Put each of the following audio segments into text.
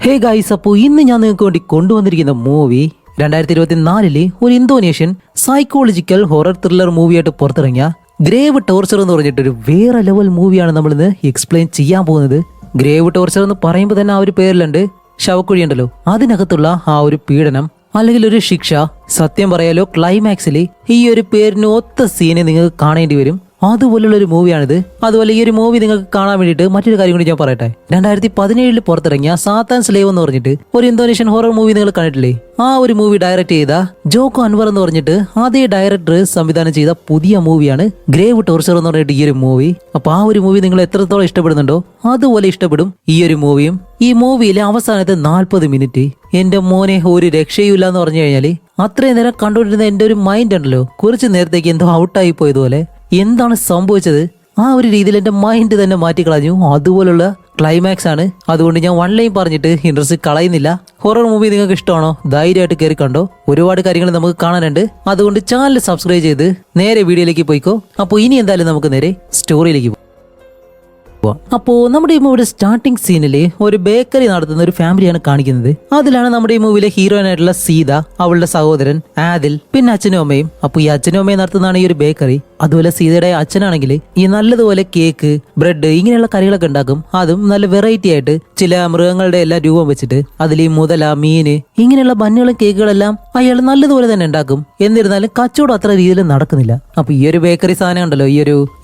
Hey guys, അപ്പോൾ ഇന്ന് ഞാൻ നിങ്ങൾക്ക് വേണ്ടി കൊണ്ടുവന്നിരിക്കുന്ന മൂവി 2024 ഒരു ഇന്തോനേഷ്യൻ സൈക്കോളജിക്കൽ ഹൊറർ ത്രില്ലർ മൂവിയായിട്ട് പുറത്തിറങ്ങിയ ഗ്രേവ് ടോർച്ചർ എന്ന് പറഞ്ഞിട്ടൊരു വേറെ ലെവൽ മൂവിയാണ് നമ്മളിന്ന് എക്സ്പ്ലെയിൻ ചെയ്യാൻ പോകുന്നത്. ഗ്രേവ് ടോർച്ചർ എന്ന് പറയുമ്പോൾ തന്നെ ആ ഒരു പേരിലുണ്ട്, ശവക്കുഴി ഉണ്ടല്ലോ, അതിനകത്തുള്ള ആ ഒരു പീഡനം അല്ലെങ്കിൽ ഒരു ശിക്ഷ. സത്യം പറയാലോ, ക്ലൈമാക്സിൽ ഈ ഒരു പേരിന് ഒത്ത സീനെ നിങ്ങൾക്ക് കാണേണ്ടി വരും. അതുപോലുള്ള ഒരു മൂവിയാണിത്. അതുപോലെ ഈ ഒരു മൂവി നിങ്ങൾക്ക് കാണാൻ വേണ്ടിയിട്ട് മറ്റൊരു കാര്യം കൂടി ഞാൻ പറയട്ടെ. 2017 പുറത്തിറങ്ങിയ സാത്താൻ സ്ലേവ് എന്ന് പറഞ്ഞിട്ട് ഒരു ഇന്തോനേഷ്യൻ ഹൊറർ മൂവി നിങ്ങൾ കണ്ടിട്ടില്ലേ? ആ ഒരു മൂവി ഡയറക്ട് ചെയ്ത ജോക്കോ അൻവർ എന്ന് പറഞ്ഞിട്ട് അതേ ഡയറക്ടർ സംവിധാനം ചെയ്ത പുതിയ മൂവിയാണ് ഗ്രേവ് ടോർച്ചർ എന്ന് പറഞ്ഞിട്ട് ഈ ഒരു മൂവി. അപ്പൊ ആ ഒരു മൂവി നിങ്ങൾ എത്രത്തോളം ഇഷ്ടപ്പെടുന്നുണ്ടോ അതുപോലെ ഇഷ്ടപ്പെടും ഈ ഒരു മൂവിയും. ഈ മൂവിയിലെ അവസാനത്തെ 40 മിനിറ്റ് എന്റെ മോനെ ഒരു രക്ഷയുമില്ല എന്ന് പറഞ്ഞു കഴിഞ്ഞാല് അത്രയും നേരം കണ്ടുകൊണ്ടിരുന്ന എന്റെ ഒരു മൈൻഡ് ഉണ്ടല്ലോ, കുറച്ചു നേരത്തേക്ക് എന്തോ ഔട്ടായി പോയതുപോലെ. എന്താണ് സംഭവിച്ചത്? ആ ഒരു രീതിയിൽ എന്റെ മൈൻഡ് തന്നെ മാറ്റിക്കളഞ്ഞു. അതുപോലുള്ള ക്ലൈമാക്സ് ആണ്. അതുകൊണ്ട് ഞാൻ വൺ ലൈൻ പറഞ്ഞിട്ട് ഇൻട്രസ്റ്റ് കളയുന്നില്ല. ഹൊറർ മൂവി നിങ്ങൾക്ക് ഇഷ്ടമാണോ? ധൈര്യമായിട്ട് കയറി കണ്ടോ. ഒരുപാട് കാര്യങ്ങൾ നമുക്ക് കാണാനുണ്ട്. അതുകൊണ്ട് ചാനൽ സബ്സ്ക്രൈബ് ചെയ്ത് നേരെ വീഡിയോയിലേക്ക് പോയിക്കോ. അപ്പോൾ ഇനി എന്തായാലും നമുക്ക് നേരെ സ്റ്റോറിയിലേക്ക് പോകാം. അപ്പോ നമ്മുടെ ഈ മൂവിയുടെ സ്റ്റാർട്ടിംഗ് സീനില് ഒരു ബേക്കറി നടത്തുന്ന ഒരു ഫാമിലിയാണ് കാണിക്കുന്നത്. അതിലാണ് നമ്മുടെ ഈ മൂവിയിലെ ഹീറോയിനായിട്ടുള്ള സീത, അവളുടെ സഹോദരൻ ആദിൽ, പിന്നെ അച്ഛനും അമ്മയും. അപ്പൊ ഈ അച്ഛനും അമ്മയും നടത്തുന്നതാണ് ഈ ഒരു ബേക്കറി. അതുപോലെ സീതയുടെ അച്ഛനാണെങ്കിൽ ഈ നല്ലതുപോലെ കേക്ക്, ബ്രെഡ് ഇങ്ങനെയുള്ള കറികളൊക്കെ ഉണ്ടാക്കും. അതും നല്ല വെറൈറ്റി ആയിട്ട് ചില മൃഗങ്ങളുടെ എല്ലാം രൂപം വെച്ചിട്ട് അതിൽ ഈ മുതല, മീന് ഇങ്ങനെയുള്ള ബന്നുകളും കേക്കുകളെല്ലാം അയാൾ നല്ലതുപോലെ തന്നെ ഉണ്ടാക്കും. എന്നിരുന്നാലും കച്ചവടം അത്ര രീതിയിൽ നടക്കുന്നില്ല. അപ്പൊ ഈ ഒരു ബേക്കറി സാധനം ഉണ്ടല്ലോ,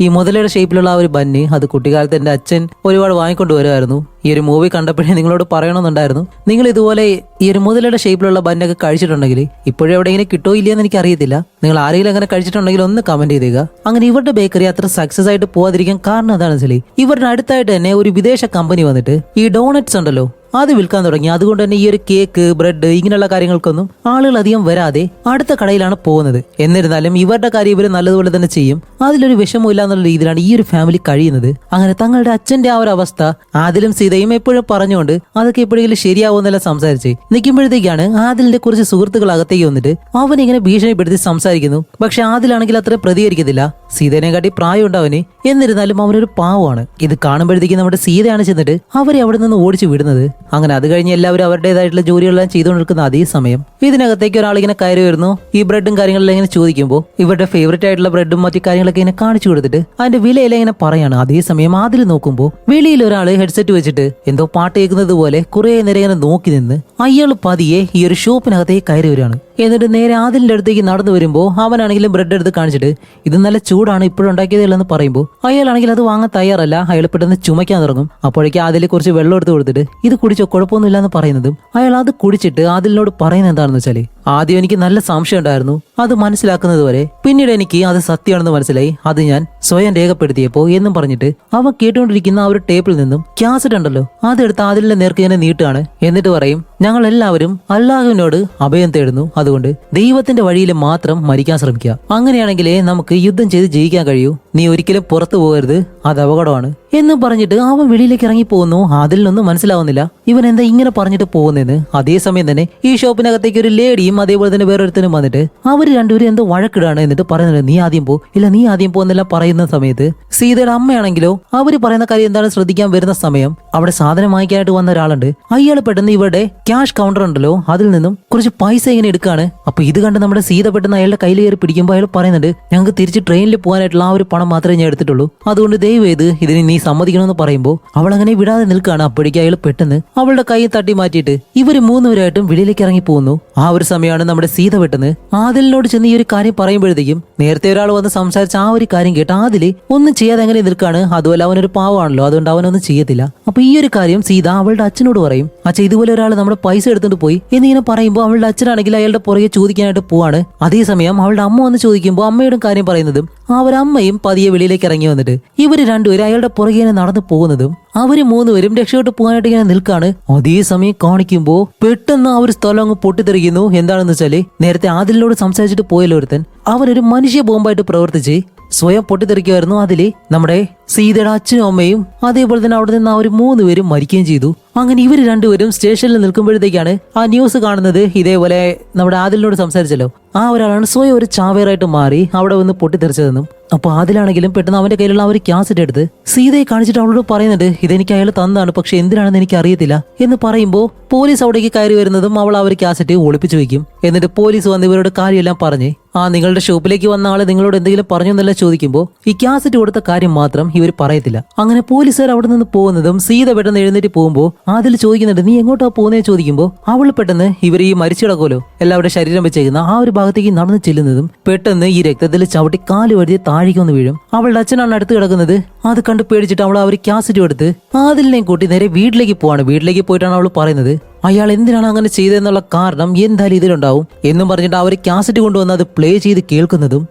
ഈ മുതലയുടെ ഷേപ്പിലുള്ള ആ ഒരു ബന്ന്, അത് കുട്ടിക്കാലത്ത് എന്റെ അച്ഛൻ ഒരുപാട് വാങ്ങിക്കൊണ്ട് വരുമായിരുന്നു. ഈ ഒരു മൂവി കണ്ടപ്പോഴേ നിങ്ങളോട് പറയണമെന്നുണ്ടായിരുന്നു, നിങ്ങൾ ഇതുപോലെ ഈ ഒരു മുതലയുടെ ഷേപ്പിലുള്ള ബന്നൊക്കെ കഴിച്ചിട്ടുണ്ടെങ്കിൽ ഇപ്പോഴും എവിടെയെങ്കിലും കിട്ടോ ഇല്ലയെന്ന് എനിക്ക് അറിയത്തില്ല. നിങ്ങൾ ആരെങ്കിലും അങ്ങനെ കഴിച്ചിട്ടുണ്ടെങ്കിൽ ഒന്ന് കമന്റ് ചെയ്തേക്കുക. അങ്ങനെ ഇവരുടെ ബേക്കറി അത്ര സക്സസ് ആയിട്ട് പോകാതിരിക്കാൻ കാരണം എന്താണെന്ന് വെച്ചാൽ ഇവരുടെ അടുത്തായിട്ട് തന്നെ ഒരു വിദേശ കമ്പനി വന്നിട്ട് ഈ ഡോണറ്റ്സ് ഉണ്ടല്ലോ അത് വിൽക്കാൻ തുടങ്ങി. അതുകൊണ്ട് തന്നെ ഈ ഒരു കേക്ക്, ബ്രെഡ് ഇങ്ങനെയുള്ള കാര്യങ്ങൾക്കൊന്നും ആളുകൾ അധികം വരാതെ അടുത്ത കടയിലാണ് പോകുന്നത്. എന്നിരുന്നാലും ഇവരുടെ കാര്യം ഇവർ നല്ലതുപോലെ തന്നെ ചെയ്യും. അതിലൊരു വിഷമമില്ല എന്നുള്ള രീതിയിലാണ് ഈ ഒരു ഫാമിലി കഴിയുന്നത്. അങ്ങനെ തങ്ങളുടെ അച്ഛന്റെ ആ ഒരു അവസ്ഥ ആദിലും സീതയും എപ്പോഴും പറഞ്ഞുകൊണ്ട് അതൊക്കെ എപ്പോഴെങ്കിലും ശരിയാവുമെന്നെല്ലാം സംസാരിച്ച് നിൽക്കുമ്പോഴത്തേക്കാണ് ആദിലിന്റെ കുറച്ച് സുഹൃത്തുക്കൾ അകത്തേക്ക് വന്നിട്ട് അവനിങ്ങനെ ഭീഷണിപ്പെടുത്തി സംസാരിക്കുന്നു. പക്ഷെ ആദിലാണെങ്കിൽ അത്ര പ്രതികരിക്കത്തില്ല. സീതേനെ കാട്ടി പ്രായം ഉണ്ടാവന്. എന്നിരുന്നാലും അവനൊരു പാവമാണ്. ഇത് കാണുമ്പോഴത്തേക്കും നമ്മുടെ സീതയാണ് ചെന്നിട്ട് അവരെ അവിടെ നിന്ന് ഓടിച്ചു വിടുന്നത്. അങ്ങനെ അത് കഴിഞ്ഞ് എല്ലാവരും അവരുടേതായിട്ടുള്ള ജോലികളെല്ലാം ചെയ്തുകൊണ്ടിരിക്കുന്ന അതേ സമയം ഇതിനകത്തേക്ക് ഒരാളിങ്ങനെ കയറി വരുന്നു. ഈ ബ്രെഡും കാര്യങ്ങളെല്ലാം ഇങ്ങനെ ചോദിക്കുമ്പോൾ ഇവരുടെ ഫേവറേറ്റ് ആയിട്ടുള്ള ബ്രെഡും മറ്റു കാര്യങ്ങളൊക്കെ ഇങ്ങനെ കാണിച്ചു കൊടുത്തിട്ട് അതിന്റെ വിലയെല്ലാം ഇങ്ങനെ പറയാണ്. അതേസമയം അതിൽ നോക്കുമ്പോൾ വെളിയിൽ ഒരാള് ഹെഡ്സെറ്റ് വെച്ചിട്ട് എന്തോ പാട്ട് കേൾക്കുന്നത് പോലെ കുറെ നേരം ഇങ്ങനെ നോക്കി നിന്ന് അയാൾ പതിയെ ഈ ഒരു ഷോപ്പിനകത്തേക്ക് കയറി വരികയാണ്. എന്നിട്ട് നേരെ ആദിലിന്റെ അടുത്തേക്ക് നടന്നു വരുമ്പോൾ അവനാണെങ്കിലും ബ്രെഡ് എടുത്ത് കാണിച്ചിട്ട് ഇത് നല്ല ചൂടാണ്, ഇപ്പോഴും ഉണ്ടാക്കിയതല്ലെന്ന് പറയുമ്പോൾ അയാളാണെങ്കിൽ അത് വാങ്ങാൻ തയ്യാറല്ല. അയാൾ പെട്ടെന്ന് ചുമക്കാൻ തുടങ്ങും. അപ്പോഴേക്കും അതിൽ കുറച്ച് വെള്ളം എടുത്ത് കൊടുത്തിട്ട് ഇത് കുടിച്ചോ, കുഴപ്പമൊന്നുമില്ല എന്ന് പറയുന്നതും അയാൾ അത് കുടിച്ചിട്ട് ആദിലിനോട് പറയുന്നത് എന്താണെന്ന് വെച്ചാല്, ആദ്യം എനിക്ക് നല്ല സംശയം ഉണ്ടായിരുന്നു, അത് മനസ്സിലാക്കുന്നത് വരെ. പിന്നീട് എനിക്ക് അത് സത്യമാണെന്ന് മനസ്സിലായി. അത് ഞാൻ സ്വയം രേഖപ്പെടുത്തിയപ്പോ എന്നും പറഞ്ഞിട്ട് അവൻ കേട്ടുകൊണ്ടിരിക്കുന്ന ആ ഒരു ടേപ്പിൽ നിന്നും കാസറ്റ് ഉണ്ടല്ലോ അതെടുത്ത് ആദിലിന്റെ നേർക്ക് ഇങ്ങനെ നീട്ടുകയാണ്. എന്നിട്ട് പറയും, ഞങ്ങൾ എല്ലാവരും അല്ലാഹുവിനോട് അഭയം തേടുന്നു, അതുകൊണ്ട് ദൈവത്തിന്റെ വഴിയിൽ മാത്രം മരിക്കാൻ ശ്രമിക്കുക. അങ്ങനെയാണെങ്കിലേ നമുക്ക് യുദ്ധം ചെയ്ത് ജയിക്കാൻ കഴിയൂ. നീ ഒരിക്കലും പുറത്തു പോകരുത്, അത് അപകടമാണ് എന്നും പറഞ്ഞിട്ട് അവൻ വെളിയിലേക്ക് ഇറങ്ങി പോകുന്നു. അതിലൊന്നും മനസ്സിലാവുന്നില്ല ഇവൻ എന്താ ഇങ്ങനെ പറഞ്ഞിട്ട് പോകുന്നതെന്ന്. അതേസമയം തന്നെ ഈ ഷോപ്പിനകത്തേക്ക് ഒരു ലേഡിയും അതേപോലെ തന്നെ വേറൊരുത്തനും വന്നിട്ട് അവർ രണ്ടുപേരും എന്തോ വഴക്കിടാണ്. എന്നിട്ട് പറയുന്നത് നീ ആദ്യം പോ, ഇല്ല നീ ആദ്യം പോകുന്നെല്ലാം പറയുന്ന സമയത്ത് സീതയുടെ അമ്മയാണെങ്കിലോ അവര് പറയുന്ന കാര്യം എന്താണ് ശ്രദ്ധിക്കാൻ വരുന്ന സമയം അവിടെ സാധനം വാങ്ങിക്കാനായിട്ട് വന്ന ഒരാളുണ്ട്. അയാൾ പെട്ടെന്ന് ഇവരുടെ ക്യാഷ് കൗണ്ടർ ഉണ്ടല്ലോ അതിൽ നിന്നും കുറച്ച് പൈസ ഇങ്ങനെ എടുക്കാണ്. അപ്പൊ ഇത് കണ്ട് നമ്മുടെ സീത പെട്ടെന്ന് അയാളുടെ കയ്യിൽ കയറി പിടിക്കുമ്പോൾ അയാൾ പറയുന്നുണ്ട്, ഞങ്ങൾക്ക് തിരിച്ച് ട്രെയിനിൽ പോകാനായിട്ടുള്ള ആ ഒരു പണം മാത്രമേ ഞാൻ എടുത്തിട്ടുള്ളൂ, അതുകൊണ്ട് ദയവ് ചെയ്ത് ഇതിന് നീ സമ്മതിക്കണമെന്ന് പറയുമ്പോൾ അവൾ അങ്ങനെ വിടാതെ നിൽക്കുകയാണ്. അപ്പോഴേക്കും അയാൾ പെട്ടെന്ന് അവളുടെ കൈ തട്ടി മാറ്റിയിട്ട് ഇവര് മൂന്നുപേരായിട്ടും വെളിയിലേക്ക് ഇറങ്ങി പോകുന്നു. ആ ഒരു സമയമാണ് നമ്മുടെ സീത പെട്ടെന്ന് ആദിലിനോട് ചെന്ന് ഈ ഒരു കാര്യം പറയുമ്പോഴത്തേക്കും നേരത്തെ ഒരാൾ വന്ന് സംസാരിച്ച ആ ഒരു കാര്യം കേട്ട് ആദില് ഒന്നും ചെയ്യാതെ അങ്ങനെ നിൽക്കാണ്. അതുപോലെ അവനൊരു പാവമാണല്ലോ, അതുകൊണ്ട് അവനൊന്നും ചെയ്യത്തില്ല. അപ്പൊ ഈ ഒരു കാര്യം സീത അവളുടെ അച്ഛനോട് പറയും. അച്ഛൻ ഇതുപോലെ ഒരാൾ നമ്മുടെ പൈസ എടുത്തിട്ട് പോയി എന്നിങ്ങനെ പറയുമ്പോൾ അവളുടെ അച്ഛനാണെങ്കിൽ അയാളുടെ പുറകെ ചോദിക്കാനായിട്ട് പോവാണ്. അതേസമയം അവളുടെ അമ്മ വന്ന് ചോദിക്കുമ്പോൾ അമ്മയുടെ കാര്യം പറയുന്നതും അവരമ്മയും പതിയെ വെളിയിലേക്ക് ഇറങ്ങി വന്നിട്ട് ഇവര് രണ്ടുപേരും അയാളുടെ പുറകെ നടന്നു പോകുന്നതും അവര് മൂന്നുപേരും രക്ഷപ്പെട്ട് പോകാനായിട്ട് ഇങ്ങനെ നിൽക്കാണ്. അതേസമയം കാണിക്കുമ്പോ പെട്ടെന്ന് ആ ഒരു സ്ഥലം അങ്ങ് പൊട്ടിത്തെറിക്കുന്നു. എന്താണെന്ന് വെച്ചാല് നേരത്തെ ആദിലിനോട് സംസാരിച്ചിട്ട് പോയല്ലോ ഒരുത്തൻ, അവനൊരു മനുഷ്യ ബോംബായിട്ട് പ്രവർത്തിച്ച് സ്വയം പൊട്ടിത്തെറിക്കുമായിരുന്നു. അതില് നമ്മുടെ സീതയുടെ അച്ഛനും അമ്മയും അതേപോലെ തന്നെ അവിടെ നിന്ന് ആ ഒരു 3 പേരും മരിക്കുകയും ചെയ്തു. അങ്ങനെ ഇവർ രണ്ടുപേരും സ്റ്റേഷനിൽ നിൽക്കുമ്പോഴത്തേക്കാണ് ആ ന്യൂസ് കാണുന്നത്. ഇതേപോലെ നമ്മുടെ ആദിലിനോട് സംസാരിച്ചല്ലോ ആ ഒരാളാണ് സ്വയം ഒരു ചാവേറായിട്ട് മാറി അവിടെ വന്ന് പൊട്ടിത്തെറിച്ചതെന്നും അപ്പൊ അതിലാണെങ്കിലും പെട്ടെന്ന് അവന്റെ കയ്യിലുള്ള ആ ഒരു ക്യാസറ്റ് എടുത്ത് സീതയെ കാണിച്ചിട്ട് അവളോട് പറയുന്നുണ്ട്, ഇതെനിക്ക് അയാൾ തന്നതാണ്, പക്ഷെ എന്തിനാണെന്ന് എനിക്ക് അറിയത്തില്ല എന്ന് പറയുമ്പോൾ പോലീസ് അവിടേക്ക് കയറി വരുന്നതും അവൾ ആ ഒരു ക്യാസറ്റ് ഒളിപ്പിച്ചു വെക്കും. എന്നിട്ട് പോലീസ് വന്ന് ഇവരോട് കാര്യമെല്ലാം പറഞ്ഞ് നിങ്ങളുടെ ഷോപ്പിലേക്ക് വന്ന ആള് നിങ്ങളോട് എന്തെങ്കിലും പറഞ്ഞു എന്നല്ല ചോദിക്കുമ്പോൾ ഈ ക്യാസറ്റ് കൊടുത്ത കാര്യം മാത്രം ഇവർ പറയത്തില്ല. അങ്ങനെ പോലീസുകാർ അവിടെ നിന്ന് പോകുന്നതും സീത പെട്ടെന്ന് എഴുന്നേറ്റ് പോകുമ്പോൾ അതിൽ ചോദിക്കുന്നുണ്ട്, നീ എങ്ങോട്ടാ പോകുന്നേ ചോദിക്കുമ്പോൾ അവൾ പെട്ടെന്ന് ഇവർ ഈ മരിച്ചു കിടക്കുമല്ലോ എല്ലാവരുടെ ശരീരം വെച്ചേക്കുന്ന ആ ഒരു ഭാഗത്തേക്ക് നടന്നു ചെല്ലുന്നതും പെട്ടെന്ന് ഈ രക്തത്തിൽ ചവിട്ടി കാല് വഴുതി താഴേക്കൊന്ന് വീഴും. അവളുടെ അച്ഛനാണ് അടുത്ത് കിടക്കുന്നത്. അത് കണ്ട് പേടിച്ചിട്ട് അവൾ ആ ഒരു ക്യാസറ്റ് എടുത്ത് ആദിലിനെയും കൂട്ടി നേരെ വീട്ടിലേക്ക് പോവാണ്. വീട്ടിലേക്ക് പോയിട്ടാണ് അവൾ പറയുന്നത് അയാൾ എന്തിനാണ് അങ്ങനെ ചെയ്തതെന്നുള്ള കാരണം എന്തായാലും ഇതിലുണ്ടാവും എന്നും പറഞ്ഞിട്ട് അവർ ക്യാസറ്റ് കൊണ്ടുവന്ന് അത് പ്ലേ ചെയ്ത് കേൾക്കുന്നതും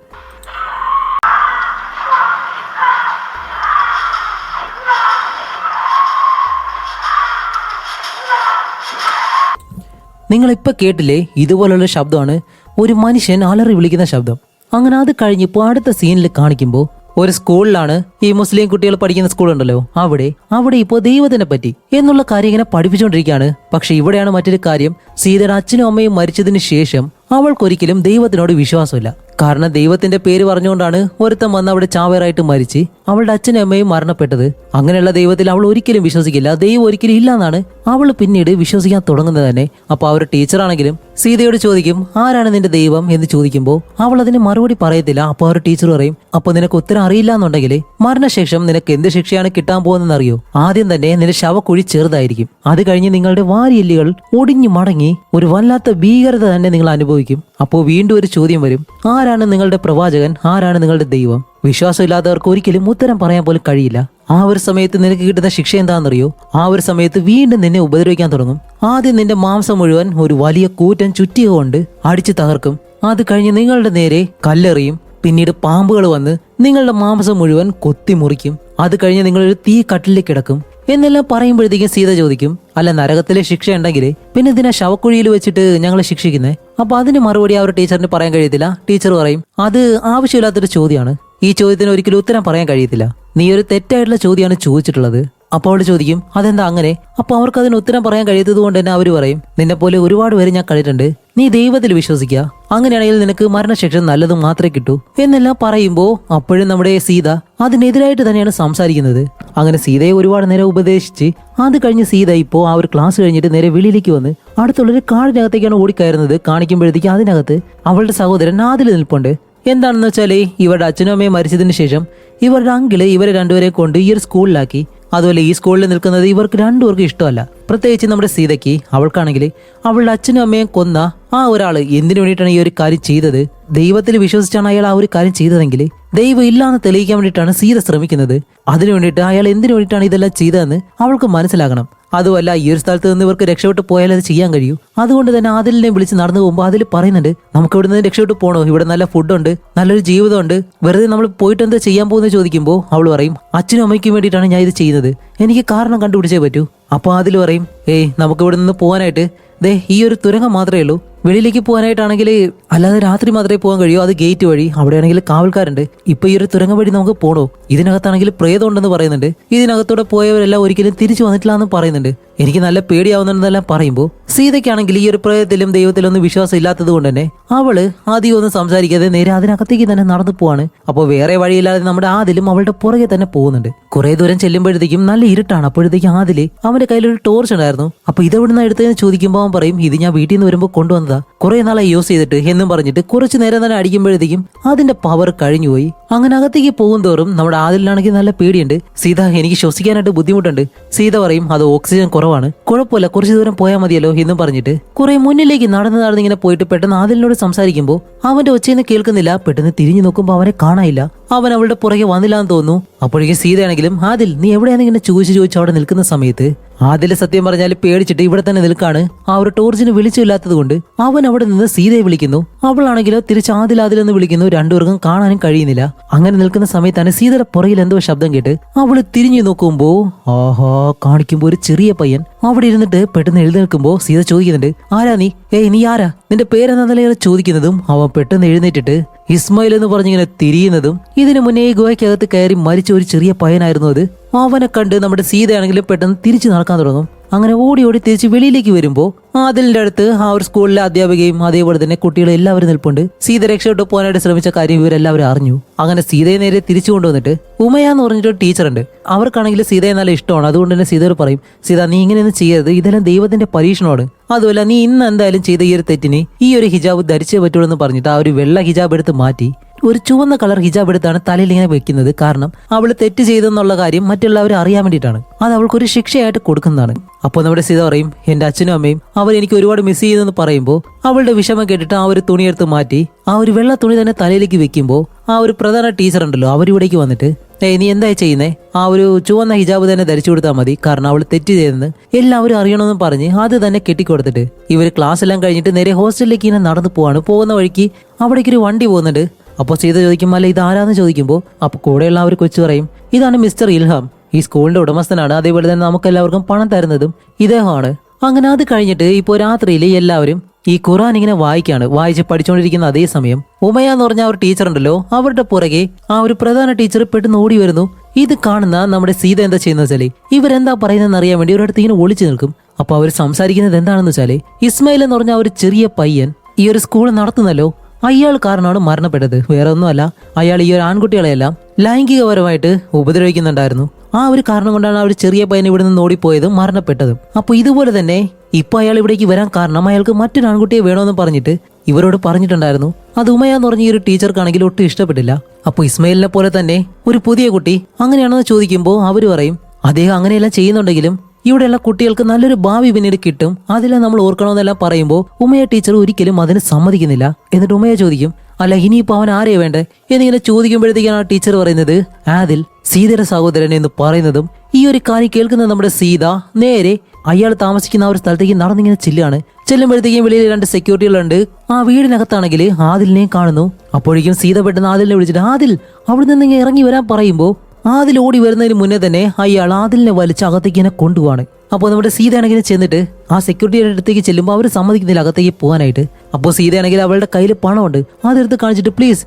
നിങ്ങളിപ്പോ കേട്ടില്ലേ, ഇതുപോലുള്ള ശബ്ദമാണ് ഒരു മനുഷ്യൻ അലറി വിളിക്കുന്ന ശബ്ദം. അങ്ങനെ അത് കഴിഞ്ഞിപ്പോൾ അടുത്ത സീനിൽ കാണിക്കുമ്പോൾ ഒരു സ്കൂളിലാണ് ഈ മുസ്ലിം കുട്ടികൾ പഠിക്കുന്ന സ്കൂളുണ്ടല്ലോ, അവിടെ ഇപ്പോൾ ദൈവത്തിനെ പറ്റി എന്നുള്ള കാര്യം ഇങ്ങനെ പഠിപ്പിച്ചുകൊണ്ടിരിക്കുകയാണ്. പക്ഷെ ഇവിടെയാണ് മറ്റൊരു കാര്യം, സീതയുടെ അച്ഛനും അമ്മയും മരിച്ചതിന് ശേഷം അവൾക്കൊരിക്കലും ദൈവത്തിനോട് വിശ്വാസമില്ല. കാരണം ദൈവത്തിന്റെ പേര് പറഞ്ഞുകൊണ്ടാണ് ഒരുത്തം വന്ന് അവിടെ ചാവേറായിട്ട് മരിച്ച് അവളുടെ അച്ഛനും അമ്മയും മരണപ്പെട്ടത്. അങ്ങനെയുള്ള ദൈവത്തിൽ അവൾ ഒരിക്കലും വിശ്വസിക്കില്ല. ദൈവം ഒരിക്കലും ഇല്ലാന്നാണ് അവൾ പിന്നീട് വിശ്വസിക്കാൻ തുടങ്ങുന്നത് തന്നെ. അപ്പൊ ആ ഒരു ടീച്ചറാണെങ്കിലും സീതയോട് ചോദിക്കും, ആരാണ് നിന്റെ ദൈവം എന്ന് ചോദിക്കുമ്പോൾ അവൾ അതിന് മറുപടി പറയത്തില്ല. അപ്പൊ ആ ഒരു ടീച്ചർ പറയും, അപ്പൊ നിനക്ക് ഉത്തരം അറിയില്ല എന്നുണ്ടെങ്കിൽ മരണശേഷം നിനക്ക് എന്ത് ശിക്ഷയാണ് കിട്ടാൻ പോകുന്നതെന്ന് അറിയോ? ആദ്യം തന്നെ നിന്റെ ശവക്കുഴി ചെറുതായിരിക്കും. അത് കഴിഞ്ഞ് നിങ്ങളുടെ വാരിയെല്ലുകൾ ഒടിഞ്ഞു മടങ്ങി ഒരു വല്ലാത്ത ഭീകരത തന്നെ നിങ്ങൾ അനുഭവിക്കും. അപ്പോൾ വീണ്ടും ഒരു ചോദ്യം വരും, ആരാണ് നിങ്ങളുടെ പ്രവാചകൻ, ആരാണ് നിങ്ങളുടെ ദൈവം? വിശ്വാസമില്ലാത്തവർക്ക് ഒരിക്കലും ഉത്തരം പറയാൻ പോലും കഴിയില്ല. ആ ഒരു സമയത്ത് നിനക്ക് കിട്ടുന്ന ശിക്ഷ എന്താണെന്നറിയോ? ആ ഒരു സമയത്ത് വീണ്ടും നിന്നെ ഉപദ്രവിക്കാൻ തുടങ്ങും. ആദ്യം നിന്റെ മാംസം മുഴുവൻ ഒരു വലിയ കൂറ്റൻ ചുറ്റിക കൊണ്ട് അടിച്ചു തകർക്കും. അത് കഴിഞ്ഞ് നിങ്ങളുടെ നേരെ കല്ലെറിയും. പിന്നീട് പാമ്പുകൾ വന്ന് നിങ്ങളുടെ മാംസം മുഴുവൻ കൊത്തി മുറിക്കും. അത് കഴിഞ്ഞ് നിങ്ങളൊരു തീ കട്ടിലേക്ക് കിടക്കും എന്നെല്ലാം പറയുമ്പോഴത്തേക്കും സീത ചോദിക്കും, അല്ല നരകത്തിലെ ശിക്ഷ ഉണ്ടെങ്കിൽ പിന്നെ ഇതിനെ ശവക്കുഴിയിൽ വെച്ചിട്ട് ഞങ്ങളെ ശിക്ഷിക്കുന്നേ? അപ്പൊ അതിന് മറുപടി ആ ഒരു ടീച്ചറിന് പറയാൻ കഴിയത്തില്ല. ടീച്ചർ പറയും, അത് ആവശ്യമില്ലാത്തൊരു ചോദ്യമാണ്, ഈ ചോദ്യത്തിന് ഒരിക്കലും ഉത്തരം പറയാൻ കഴിയത്തില്ല, നീ ഒരു തെറ്റായിട്ടുള്ള ചോദ്യമാണ് ചോദിച്ചിട്ടുള്ളത്. അപ്പൊ അവള് ചോദിക്കും, അതെന്താ അങ്ങനെ? അപ്പൊ അവർക്ക് അതിന് ഉത്തരം പറയാൻ കഴിയാത്തത് കൊണ്ട് തന്നെ അവര് പറയും, നിന്നെ പോലെ ഒരുപാട് പേര് ഞാൻ കണ്ടിട്ടുണ്ട്, നീ ദൈവത്തിൽ വിശ്വസിക്കുക, അങ്ങനെയാണെങ്കിൽ നിനക്ക് മരണശിക്ഷ നല്ലത് മാത്രമേ കിട്ടൂ എന്നെല്ലാം പറയുമ്പോൾ അപ്പോഴും നമ്മുടെ സീത അതിനെതിരായിട്ട് തന്നെയാണ് സംസാരിക്കുന്നത്. അങ്ങനെ സീതയെ ഒരുപാട് നേരം ഉപദേശിച്ച് അത് കഴിഞ്ഞ് സീത ഇപ്പോൾ ആ ഒരു ക്ലാസ് കഴിഞ്ഞിട്ട് നേരെ വെളിയിലേക്ക് വന്ന് അടുത്തുള്ളൊരു കാടിനകത്തേക്കാണ് ഓടിക്കയറുന്നത്. കാണിക്കുമ്പോഴത്തേക്ക് അതിനകത്ത് അവളുടെ സഹോദരൻ ആദിൽ നിൽപ്പുണ്ട്. എന്താണെന്ന് വെച്ചാല് ഇവരുടെ അച്ഛനും അമ്മയും മരിച്ചതിന് ശേഷം ഇവരുടെ അങ്കിള് ഇവരെ രണ്ടുപേരെ കൊണ്ട് ഈ ഒരു സ്കൂളിലാക്കി. അതുപോലെ ഈ സ്കൂളിൽ നിൽക്കുന്നത് ഇവർക്ക് രണ്ടുപേർക്കും ഇഷ്ടമല്ല. പ്രത്യേകിച്ച് നമ്മുടെ സീതയ്ക്ക്. അവൾക്കാണെങ്കിൽ അവളുടെ അച്ഛനും അമ്മയും കൊന്ന ആ ഒരാള് എന്തിനു വേണ്ടിയിട്ടാണ് ഈ ഒരു കാര്യം ചെയ്തത്, ദൈവത്തിൽ വിശ്വസിച്ചാണ് അയാൾ ആ ഒരു കാര്യം ചെയ്തതെങ്കിൽ ദൈവം ഇല്ലാന്ന് തെളിയിക്കാൻ വേണ്ടിയിട്ടാണ് സീത ശ്രമിക്കുന്നത്. അതിനു വേണ്ടിയിട്ട് അയാൾ എന്തിനു വേണ്ടിയിട്ടാണ് ഇതെല്ലാം ചെയ്തതെന്ന് അവൾക്ക് മനസ്സിലാകണം. അതുമല്ല ഈ ഒരു സ്ഥലത്ത് നിന്ന് ഇവർക്ക് രക്ഷപ്പെട്ട് പോയാൽ അത് ചെയ്യാൻ കഴിയൂ. അതുകൊണ്ട് തന്നെ ആദിലിനെ വിളിച്ച് നടന്നു പോകുമ്പോൾ അതിൽ പറയുന്നുണ്ട്, നമുക്ക് ഇവിടെ നിന്ന് രക്ഷപ്പെട്ട് പോകണോ, ഇവിടെ നല്ല ഫുഡുണ്ട്, നല്ലൊരു ജീവിതമുണ്ട്, വെറുതെ നമ്മൾ പോയിട്ട് എന്താ ചെയ്യാൻ പോകുന്നത് ചോദിക്കുമ്പോൾ അവൾ പറയും, അച്ഛനും അമ്മയ്ക്കും വേണ്ടിയിട്ടാണ് ഞാൻ ഇത് ചെയ്യുന്നത്, എനിക്ക് കാരണം കണ്ടുപിടിച്ചേ പറ്റൂ. അപ്പൊ അതിൽ പറയും, നമുക്ക് ഇവിടെ നിന്ന് പോകാനായിട്ട് ഈ ഒരു തുരങ്കം മാത്രമേ ഉള്ളൂ, വെളിയിലേക്ക് പോകാനായിട്ടാണെങ്കിൽ അല്ലാതെ രാത്രി മാത്രമേ പോകാൻ കഴിയൂ, അത് ഗേറ്റ് വഴി, അവിടെയാണെങ്കിൽ കാവൽക്കാരുണ്ട്. ഇപ്പൊ ഈ ഒരു തുരങ്കം വഴി നമുക്ക് പോണോ? ഇതിനകത്താണെങ്കിൽ പ്രേതം ഉണ്ടെന്ന് പറയുന്നുണ്ട്, ഇതിനകത്തൂടെ പോയവരെല്ലാം ഒരിക്കലും തിരിച്ചു വന്നിട്ടില്ല എന്ന് പറയുന്നുണ്ട്. എനിക്ക് നല്ല പേടിയാവുന്നുണ്ടെന്നെല്ലാം പറയുമ്പോൾ സീതയ്ക്കാണെങ്കിൽ ഈ ഒരു പ്രേതത്തിലും ദൈവത്തിലൊന്നും വിശ്വാസം ഇല്ലാത്തത് കൊണ്ട് തന്നെ അവള് ആദ്യം ഒന്നും സംസാരിക്കാതെ നേരെ അതിനകത്തേക്ക് തന്നെ നടന്നു പോവാണ്. അപ്പോൾ വേറെ വഴിയില്ലാതെ നമ്മുടെ ആദിലും അവളുടെ പുറകെ തന്നെ പോകുന്നുണ്ട്. കുറെ ദൂരം ചെല്ലുമ്പോഴത്തേക്കും നല്ല ഇരുട്ടാണ്. അപ്പോഴത്തേക്കും ആദില് അവന്റെ കയ്യിലൊരു ടോർച്ച് ഉണ്ടായിരുന്നു. അപ്പൊ ഇതെവിടുന്ന് എടുത്തതെന്ന് ചോദിക്കുമ്പോൾ അവൻ പറയും, ഇത് ഞാൻ വീട്ടിൽ നിന്ന് വരുമ്പോൾ കൊണ്ടുവന്നതാ, കുറെ നാളെ യൂസ് ചെയ്തിട്ട് എന്നും പറഞ്ഞിട്ട് കുറച്ചു നേരം തന്നെ അടിക്കുമ്പോഴത്തേക്കും അതിന്റെ പവർ കഴിഞ്ഞുപോയി. അങ്ങനെ അകത്തേക്ക് പോകും തോറും നമ്മുടെ ആദിലാണെങ്കിൽ നല്ല പേടിയുണ്ട്. സീത, എനിക്ക് ശ്വസിക്കാനായിട്ട് ബുദ്ധിമുട്ടുണ്ട്. സീത പറയും, അത് ഓക്സിജൻ കുറവാണ്, കുഴപ്പമില്ല, കുറച്ചു ദൂരം പോയാൽ മതിയല്ലോ എന്നും പറഞ്ഞിട്ട് കുറെ മുന്നിലേക്ക് നടന്ന് ഇങ്ങനെ പോയിട്ട് പെട്ടെന്ന് ആദിലിനോട് സംസാരിക്കുമ്പോൾ അവന്റെ ഒച്ചയെന്ന് കേൾക്കുന്നില്ല. പെട്ടെന്ന് തിരിഞ്ഞു നോക്കുമ്പോൾ അവനെ കാണാനില്ല. അവൻ അവളുടെ പുറകെ വന്നില്ലാന്ന് തോന്നുന്നു. അപ്പോഴേക്കും സീതയാണെങ്കിലും, ആദിൽ നീ എവിടെയാണെന്ന് ഇങ്ങനെ ചോദിച്ചു അവിടെ നിൽക്കുന്ന സമയത്ത് ആദില് സത്യം പറഞ്ഞാൽ പേടിച്ചിട്ട് ഇവിടെ തന്നെ നിൽക്കാണ്. ആ ഒരു ടോർച്ചിന് വിളിച്ചില്ലാത്തത് കൊണ്ട് അവൻ അവിടെ നിന്ന് സീതയെ വിളിക്കുന്നു. അവളാണെങ്കിലോ തിരിച്ച് ആദിലെന്ന് വിളിക്കുന്നു. രണ്ടുപേർക്കും കാണാനും കഴിയുന്നില്ല. അങ്ങനെ നിൽക്കുന്ന സമയത്താണ് സീതയുടെ പുറകിൽ എന്തോ ശബ്ദം കേട്ട് അവള് തിരിഞ്ഞു നോക്കുമ്പോ കാണിക്കുമ്പോ ഒരു ചെറിയ പയ്യൻ അവിടെ ഇരുന്നിട്ട് പെട്ടെന്ന് എഴുന്നേൽക്കുമ്പോ സീത ചോദിക്കുന്നുണ്ട്, ആരാ നീ? നീ ആരാ? നിന്റെ പേരെന്താ ചോദിക്കുന്നതും അവൻ പെട്ടെന്ന് എഴുന്നേറ്റിട്ട് ഇസ്മായിൽ എന്ന് പറഞ്ഞിങ്ങനെ തിരിയുന്നതും ഇതിനു മുന്നേ ഈ ഗുഹയ്ക്കകത്ത് കയറി മരിച്ച ഒരു ചെറിയ പയ്യനായിരുന്നു അത്. അവനെ കണ്ട് നമ്മുടെ സീതയാണെങ്കിലും പെട്ടെന്ന് തിരിച്ചു നടക്കാൻ തുടങ്ങും. അങ്ങനെ ഓടി ഓടി തിരിച്ച് വെളിയിലേക്ക് വരുമ്പോൾ ആദിലിന്റെ അടുത്ത് ആ ഒരു സ്കൂളിലെ അധ്യാപികയും അതേപോലെ തന്നെ കുട്ടികളും എല്ലാവരും നിൽപ്പുണ്ട്. സീത രക്ഷപ്പെട്ടു പോകാനായിട്ട് ശ്രമിച്ച കാര്യം ഇവരെല്ലാവരും അറിഞ്ഞു. അങ്ങനെ സീതയെ നേരെ തിരിച്ചു കൊണ്ടുവന്നിട്ട് ഉമയ എന്ന് പറഞ്ഞിട്ടൊരു ടീച്ചറുണ്ട്. അവർക്കാണെങ്കിൽ സീതയെ നല്ല ഇഷ്ടമാണ്. അതുകൊണ്ട് തന്നെ സീതയോട് പറയും, സീത നീ ഇങ്ങനെയൊന്നും ചെയ്യരുത്, ഇതെല്ലാം ദൈവത്തിന്റെ പരീക്ഷണമാണ്. അതുമല്ല നീ ഇന്ന് എന്തായാലും ചെയ്ത ഈ ഒരു തെറ്റിന് ഈ ഒരു ഹിജാബ് ധരിച്ചേ പറ്റുള്ളൂ എന്ന് പറഞ്ഞിട്ട് ആ ഒരു വെള്ള ഹിജാബ് എടുത്ത് മാറ്റി ഒരു ചുവന്ന കളർ ഹിജാബ് എടുത്താണ് തലയിൽ ഇങ്ങനെ വെക്കുന്നത്. കാരണം അവൾ തെറ്റ് ചെയ്തെന്നുള്ള കാര്യം മറ്റുള്ളവരെ അറിയാൻ വേണ്ടിയിട്ടാണ്. അത് അവൾക്കൊരു ശിക്ഷയായിട്ട് കൊടുക്കുന്നതാണ്. അപ്പോൾ നമ്മുടെ സീത പറയും, എന്റെ അച്ഛനും അമ്മയും എനിക്ക് ഒരുപാട് മിസ് ചെയ്യുന്നെന്ന് പറയുമ്പോൾ അവളുടെ വിഷമം കേട്ടിട്ട് ആ ഒരു തുണി എടുത്ത് മാറ്റി ആ ഒരു വെള്ള തുണി തന്നെ തലയിലേക്ക് വെക്കുമ്പോൾ ആ ഒരു പ്രധാന ടീച്ചർ ഉണ്ടല്ലോ അവരിവിടേക്ക് വന്നിട്ട്, നീ എന്തായി ചെയ്യുന്നേ, ആ ഒരു ചുവന്ന ഹിജാബ് തന്നെ ധരിച്ചു കൊടുത്താൽ മതി, കാരണം അവൾ തെറ്റ് ചെയ്തെന്ന് എല്ലാവരും അറിയണമെന്നും പറഞ്ഞ് അത് തന്നെ കെട്ടിക്കൊടുത്തിട്ട് ഇവർ ക്ലാസ് എല്ലാം കഴിഞ്ഞിട്ട് നേരെ ഹോസ്റ്റലിലേക്ക് ഇങ്ങനെ നടന്നു പോവാണ്. പോകുന്ന വഴിക്ക് അവിടേക്കൊരു വണ്ടി പോകുന്നുണ്ട്. അപ്പോൾ സീത ചോദിക്കും, അല്ല ഇത് ആരാന്ന് ചോദിക്കുമ്പോൾ അപ്പോൾ കൂടെയുള്ള ആ ഒരു കൊച്ചു പറയും, ഇതാണ് മിസ്റ്റർ ഇൽഹാം, ഈ സ്കൂളിന്റെ ഉടമസ്ഥനാണ്. അതേപോലെ തന്നെ നമുക്ക് എല്ലാവർക്കും പണം തരുന്നതും ഇദ്ദേഹമാണ്. അങ്ങനെ അത് കഴിഞ്ഞിട്ട് ഇപ്പോൾ രാത്രിയിൽ എല്ലാവരും ഈ ഖുർആൻ ഇങ്ങനെ വായിച്ച് പഠിച്ചുകൊണ്ടിരിക്കുന്ന അതേ സമയം ഉമയ എന്ന് പറഞ്ഞ ഒരു ടീച്ചർ ഉണ്ടല്ലോ അവരുടെ പുറകെ ആ ഒരു പ്രധാന ടീച്ചർ പെട്ടെന്ന് ഓടി വരുന്നു. ഇത് കാണുന്ന നമ്മുടെ സീത എന്താ ചെയ്യുന്ന വെച്ചാല് ഇവരെന്താ പറയുന്നതെന്ന് അറിയാൻ വേണ്ടി ഒരിടത്ത് ഇങ്ങനെ ഒളിച്ചു നിൽക്കും. അപ്പൊ അവർ സംസാരിക്കുന്നത് എന്താണെന്ന് വെച്ചാല് ഇസ്മായിൽ എന്ന് പറഞ്ഞ ഒരു ചെറിയ പയ്യൻ ഈ ഒരു സ്കൂൾ നടത്തുന്നല്ലോ, അയാൾ കാരണമാണ് മരണപ്പെട്ടത്. വേറെ ഒന്നുമല്ല, അയാൾ ഈ ഒരു ആൺകുട്ടികളെയെല്ലാം ലൈംഗികപരമായിട്ട് ഉപദ്രവിക്കുന്നുണ്ടായിരുന്നു. ആ ഒരു കാരണം കൊണ്ടാണ് ആ ഒരു ചെറിയ പയ്യൻ ഇവിടെ നിന്ന് ഓടിപ്പോയതും മരണപ്പെട്ടതും. അപ്പൊ ഇതുപോലെ തന്നെ ഇപ്പൊ അയാൾ ഇവിടേക്ക് വരാൻ കാരണം അയാൾക്ക് മറ്റൊരു ആൺകുട്ടിയെ വേണമെന്ന് പറഞ്ഞിട്ട് ഇവരോട് പറഞ്ഞിട്ടുണ്ടായിരുന്നു. അത് ഉമയ എന്ന് പറഞ്ഞ ഈ ഒരു ടീച്ചർക്കാണെങ്കിൽ ഒട്ടും ഇഷ്ടപ്പെട്ടില്ല. അപ്പൊ ഇസ്മയിലിനെ പോലെ തന്നെ ഒരു പുതിയ കുട്ടി അങ്ങനെയാണെന്ന് ചോദിക്കുമ്പോൾ അവര് പറയും, അദ്ദേഹം അങ്ങനെയെല്ലാം ചെയ്യുന്നുണ്ടെങ്കിലും ഇവിടെയുള്ള കുട്ടികൾക്ക് നല്ലൊരു ഭാവി പിന്നീട് കിട്ടും, അതെല്ലാം നമ്മൾ ഓർക്കണമെന്നെല്ലാം പറയുമ്പോൾ ഉമയ ടീച്ചർ ഒരിക്കലും അതിന് സമ്മതിക്കുന്നില്ല. എന്നിട്ട് ഉമയ ചോദിക്കും, അല്ല ഇനിയിപ്പോ അവൻ ആരെയാ വേണ്ടേ എന്നിങ്ങനെ ചോദിക്കുമ്പോഴത്തേക്കാണ് ആ ടീച്ചർ പറയുന്നത് ആദിൽ, സീതയുടെ സഹോദരൻ എന്ന് പറയുന്നതും ഈ ഒരു കാര്യം കേൾക്കുന്ന നമ്മുടെ സീത നേരെ അയാൾ താമസിക്കുന്ന ആ ഒരു സ്ഥലത്തേക്ക് നടന്നിങ്ങനെ ചെല്ലുമ്പോഴത്തേക്കും വെളിയിൽ 2 സെക്യൂരിറ്റികളുണ്ട്. ആ വീടിനകത്താണെങ്കിൽ ആദിലിനെയും കാണുന്നു. അപ്പോഴേക്കും സീത പെട്ടെന്ന് ആദിലിനെ വിളിച്ചിട്ട് ആദിൽ അവിടെ നിന്ന് ഇങ്ങനെ ഇറങ്ങി വരാൻ പറയുമ്പോൾ ആദിൽ ഓടി വരുന്നതിന് മുന്നേ തന്നെ അയാൾ ആദിലിനെ വലിച്ച് അകത്തേക്ക് ഇങ്ങനെ കൊണ്ടുപോവാണ്. അപ്പോൾ നമ്മുടെ സീതയാണെങ്കിൽ ചെന്നിട്ട് ആ സെക്യൂരിറ്റിയുടെ അടുത്തേക്ക് ചെല്ലുമ്പോൾ അവർ സമ്മതിക്കുന്നില്ല അകത്തേക്ക് പോകാനായിട്ട്. അപ്പോൾ സീതയാണെങ്കിൽ അവളുടെ കയ്യിൽ പണമുണ്ട്, അതെടുത്ത് കാണിച്ചിട്ട് പ്ലീസ്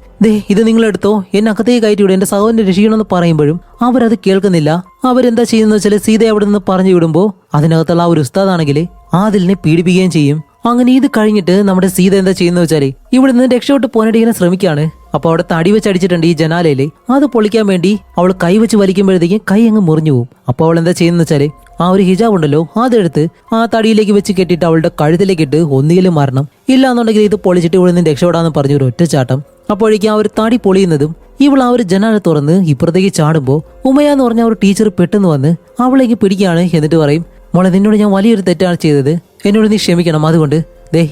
ഇത് നിങ്ങളെടുത്തോ, എന്നെ അകത്തേക്ക് കയറ്റി വിടും, എന്റെ സഹോദരനെ രക്ഷിക്കണമെന്ന് പറയുമ്പോഴും അവരത് കേൾക്കുന്നില്ല. അവരെന്താ ചെയ്യുന്നത് വെച്ചാൽ സീതയെ അവിടെ നിന്ന് പറഞ്ഞു വിടുമ്പോൾ അതിനകത്തുള്ള ആ ഒരു ഉസ്താദാണെങ്കിൽ ആദിലിനെ പീഡിപ്പിക്കുകയും ചെയ്യും. അങ്ങനെ ഇത് കഴിഞ്ഞിട്ട് നമ്മുടെ സീത എന്താ ചെയ്യുന്നത് വെച്ചാല് ഇവിടെ നിന്ന് രക്ഷപ്പെട്ട് പോകാനായിട്ട് ഇങ്ങനെ ശ്രമിക്കുകയാണ്. അപ്പൊ അവിടെ തടി വെച്ച് അടിച്ചിട്ടുണ്ട് ഈ ജനാലയില്, അത് പൊളിക്കാൻ വേണ്ടി അവൾ കൈ വെച്ച് വലിക്കുമ്പോഴത്തേക്കും കൈ അങ്ങ് മുറിഞ്ഞു പോകും. അപ്പൊ അവൾ എന്താ ചെയ്യുന്നത് വെച്ചാല് ആ ഒരു ഹിജാബ് ഉണ്ടല്ലോ അതെടുത്ത് ആ തടിയിലേക്ക് വെച്ച് കെട്ടിയിട്ട് അവളുടെ കഴുത്തിലേക്ക് ഇട്ട് ഒന്നുകിലും മരണം ഇല്ലാന്നുണ്ടെങ്കിൽ ഇത് പൊളിച്ചിട്ട് ഇവിടെ നിന്ന് രക്ഷപ്പെടാന്ന് പറഞ്ഞ ഒരു ഒറ്റച്ചാട്ടം. അപ്പോഴേക്കും ആ ഒരു തടി പൊളിയുന്നതും ഇവൾ ആ ഒരു ജനാല തുറന്ന് ഇപ്പുറത്തേക്ക് ചാടുമ്പോൾ ഉമയ എന്ന് പറഞ്ഞ ഒരു ടീച്ചർ പെട്ടെന്ന് വന്ന് അവളേക്ക് പിടിക്കുകയാണ്. എന്നിട്ട് പറയും, മോളെ നിന്നോട് ഞാൻ വലിയൊരു തെറ്റാണ് ചെയ്തത്, എന്നോട് നീ ക്ഷമിക്കണം. അതുകൊണ്ട്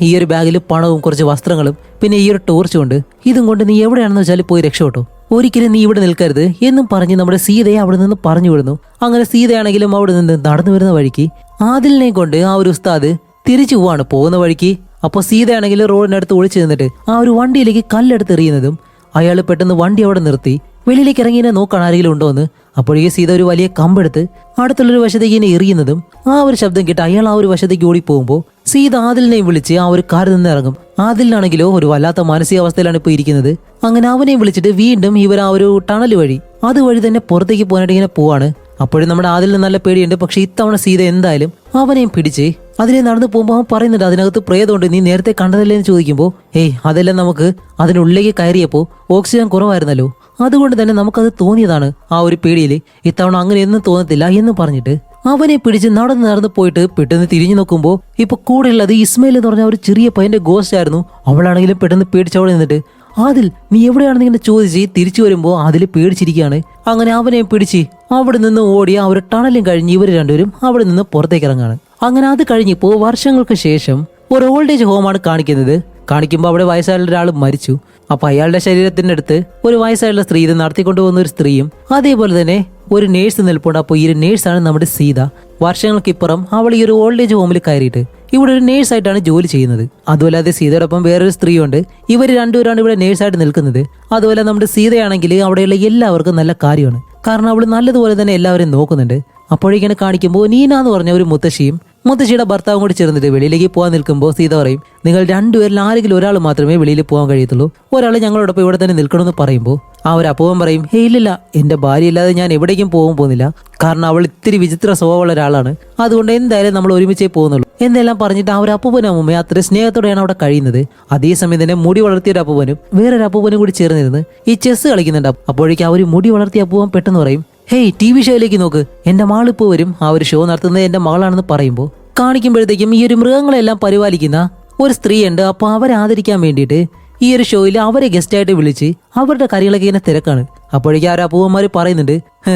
ഈ ഒരു ബാഗിൽ പണവും കുറച്ച് വസ്ത്രങ്ങളും പിന്നെ ഈ ഒരു ടോർച്ചും ഉണ്ട്, ഇതും കൊണ്ട് നീ എവിടെയാണെന്ന് വെച്ചാൽ പോയി രക്ഷപ്പെട്ടോ, ഒരിക്കലും നീ ഇവിടെ നിൽക്കരുത് എന്നും പറഞ്ഞ് നമ്മുടെ സീതയെ അവിടെ നിന്ന് പറഞ്ഞു വിടുന്നു. അങ്ങനെ സീതയാണെങ്കിലും അവിടെ നിന്ന് നടന്നു വരുന്ന വഴിക്ക് ആദിലിനെ കൊണ്ട് ആ ഒരു ഉസ്താദ് തിരിച്ചു പോവാണ് പോകുന്ന വഴിക്ക്. അപ്പോൾ സീതയാണെങ്കിൽ റോഡിനടുത്ത് ഒളിച്ചു നിന്നിട്ട് ആ ഒരു വണ്ടിയിലേക്ക് കല്ലെടുത്ത് എറിയുന്നതും അയാൾ പെട്ടെന്ന് വണ്ടി അവിടെ നിർത്തി വെളിയിലേക്ക് ഇറങ്ങിനെ നോക്കാൻ ആരെങ്കിലും ഉണ്ടോന്ന്. അപ്പോഴേക്ക് സീത ഒരു വലിയ കമ്പെടുത്ത് അടുത്തുള്ളൊരു വശത്തേക്ക് ഇങ്ങനെ എറിയുന്നതും ആ ഒരു ശബ്ദം കേട്ട് അയാൾ ആ ഒരു വശത്തേക്ക് ഓടിപ്പോകുമ്പോൾ സീത ആദിലിനെയും വിളിച്ച് ആ ഒരു കാറിൽ നിന്ന് ഇറങ്ങും. ആദിലിനാണെങ്കിലോ ഒരു വല്ലാത്ത മാനസികാവസ്ഥയിലാണ് ഇപ്പോൾ ഇരിക്കുന്നത്. അങ്ങനെ അവനെയും വിളിച്ചിട്ട് വീണ്ടും ഇവർ ആ ഒരു ടണൽ വഴി അതുവഴി തന്നെ പുറത്തേക്ക് പോകാനായിട്ട് ഇങ്ങനെ പോവാണ്. അപ്പോഴും നമ്മുടെ ആദിലിന് നല്ല പേടിയുണ്ട്. പക്ഷെ ഇത്തവണ സീത എന്തായാലും അവനെയും പിടിച്ച് അതിനെ നടന്നു പോകുമ്പോൾ അവൻ പറയുന്നുണ്ട് അതിനകത്ത് പ്രേതമുണ്ട്, നീ നേരത്തെ കണ്ടതല്ലേ എന്ന് ചോദിക്കുമ്പോൾ അതെല്ലാം നമുക്ക് അതിനുള്ളിലേക്ക് കയറിയപ്പോൾ ഓക്സിജൻ കുറവായിരുന്നല്ലോ, അതുകൊണ്ട് തന്നെ നമുക്കത് തോന്നിയതാണ്, ആ ഒരു പേടിയിൽ ഇത്തവണ അങ്ങനെയൊന്നും തോന്നത്തില്ല എന്ന് പറഞ്ഞിട്ട് അവനെ പിടിച്ച് നടന്ന് പോയിട്ട് പെട്ടെന്ന് തിരിഞ്ഞു നോക്കുമ്പോൾ ഇപ്പൊ കൂടെയുള്ളത് ഇസ്മയിൽ എന്ന് പറഞ്ഞ ഒരു ചെറിയ പയ്യന്റെ ഗോസ്റ്റ് ആയിരുന്നു. അവളാണെങ്കിലും പെട്ടെന്ന് പേടിച്ചവിടെ നിന്നിട്ട് ആദിൽ നീ എവിടെയാണെന്ന് ഇങ്ങനെ ചോദിച്ച് തിരിച്ചു വരുമ്പോൾ അതിൽ പേടിച്ചിരിക്കുകയാണ്. അങ്ങനെ അവനെ പിടിച്ച് അവിടെ നിന്ന് ഓടി ആ ഒരു ടണലും കഴിഞ്ഞ് ഇവർ രണ്ടുപേരും അവിടെ നിന്ന് പുറത്തേക്ക് ഇറങ്ങാണ്. അങ്ങനെ അത് കഴിഞ്ഞിപ്പോൾ വർഷങ്ങൾക്ക് ശേഷം ഒരു ഓൾഡ് ഏജ് ഹോമാണ് കാണിക്കുമ്പോൾ അവിടെ വയസ്സായുള്ള ഒരാൾ മരിച്ചു. അപ്പൊ അയാളുടെ ശരീരത്തിന്റെ അടുത്ത് ഒരു വയസ്സായുള്ള സ്ത്രീ ഇത് നടത്തിക്കൊണ്ടുപോകുന്ന ഒരു സ്ത്രീയും അതേപോലെ തന്നെ ഒരു നേഴ്സ് നിൽപ്പുണ്ട്. അപ്പോൾ ഈ ഒരു നേഴ്സാണ് നമ്മുടെ സീത. വർഷങ്ങൾക്കിപ്പുറം അവൾ ഈ ഒരു ഓൾഡ് ഏജ് ഹോമിൽ കയറിയിട്ട് ഇവിടെ ഒരു നേഴ്സായിട്ടാണ് ജോലി ചെയ്യുന്നത്. അതുപോലെ സീതയോടൊപ്പം വേറൊരു സ്ത്രീയുണ്ട്. ഇവർ രണ്ടുപേരാണ് ഇവിടെ നേഴ്സായിട്ട് നിൽക്കുന്നത്. അതുപോലെ നമ്മുടെ സീതയാണെങ്കിൽ അവിടെയുള്ള എല്ലാവർക്കും നല്ല കാര്യമാണ്, കാരണം അവൾ നല്ലതുപോലെ തന്നെ എല്ലാവരും നോക്കുന്നുണ്ട്. അപ്പോഴേക്കാണ് കാണിക്കുമ്പോൾ നീന എന്ന് പറഞ്ഞ ഒരു മുത്തശ്ശിയും മുത്തശ്ശിയുടെ ഭർത്താവും കൂടി ചേർന്നിട്ട് വെളിയിലേക്ക് പോകാൻ നിൽക്കുമ്പോൾ സീത പറയും, നിങ്ങൾ രണ്ടുപേരിൽ ആരെങ്കിലും ഒരാൾ മാത്രമേ വെളിയിൽ പോകാൻ കഴിയത്തുള്ളൂ, ഒരാൾ ഞങ്ങളോടൊപ്പം ഇവിടെ തന്നെ നിൽക്കണമെന്ന് പറയുമ്പോൾ ആ ഒരു അപ്പൂവൻ പറയും, ഹേ ഇല്ലില്ല, എന്റെ ഭാര്യ ഇല്ലാതെ ഞാൻ എവിടേക്കും പോകുന്നില്ല, കാരണം അവൾ ഇത്തിരി വിചിത്ര സ്വഭാവമുള്ള ഒരാളാണ്, അതുകൊണ്ട് എന്തായാലും നമ്മൾ ഒരുമിച്ചേ പോകുന്നുള്ളൂ എന്നെല്ലാം പറഞ്ഞിട്ട് ആ ഒരു അപ്പൂപ്പനും അമ്മൂമ്മയും അത്ര സ്നേഹത്തോടെയാണ് അവിടെ കഴിയുന്നത്. അതേസമയം തന്നെ മുടി വളർത്തിയ ഒരു അപ്പൂപ്പനും വേറൊരു അപ്പൂപ്പനും കൂടി ചേർന്നിരുന്ന് ഈ ചെസ് കളിക്കുന്നുണ്ട്. അപ്പോഴേക്കും ആ ഒരു മുടി വളർത്തിയ അപ്പൂപ്പൻ പെട്ടെന്ന് പറയും, ഹേയ് TV ഷോയിലേക്ക് നോക്ക്, എന്റെ മാളിപ്പോ വരും, ആ ഒരു ഷോ നടത്തുന്നത് എന്റെ മകളാണെന്ന് പറയുമ്പോൾ കാണിക്കുമ്പോഴത്തേക്കും ഈ ഒരു മൃഗങ്ങളെല്ലാം പരിപാലിക്കുന്ന ഒരു സ്ത്രീയുണ്ട്. അപ്പൊ അവരെ ആദരിക്കാൻ വേണ്ടിയിട്ട് ഈ ഒരു ഷോയിൽ അവരെ ഗസ്റ്റായിട്ട് വിളിച്ച് അവരുടെ കാര്യങ്ങളൊക്കെ ഇങ്ങനെ തിരക്കാണ്. അപ്പോഴേക്കും ആ ഒരു അപ്പൂവന്മാർ പറയുന്നുണ്ട്,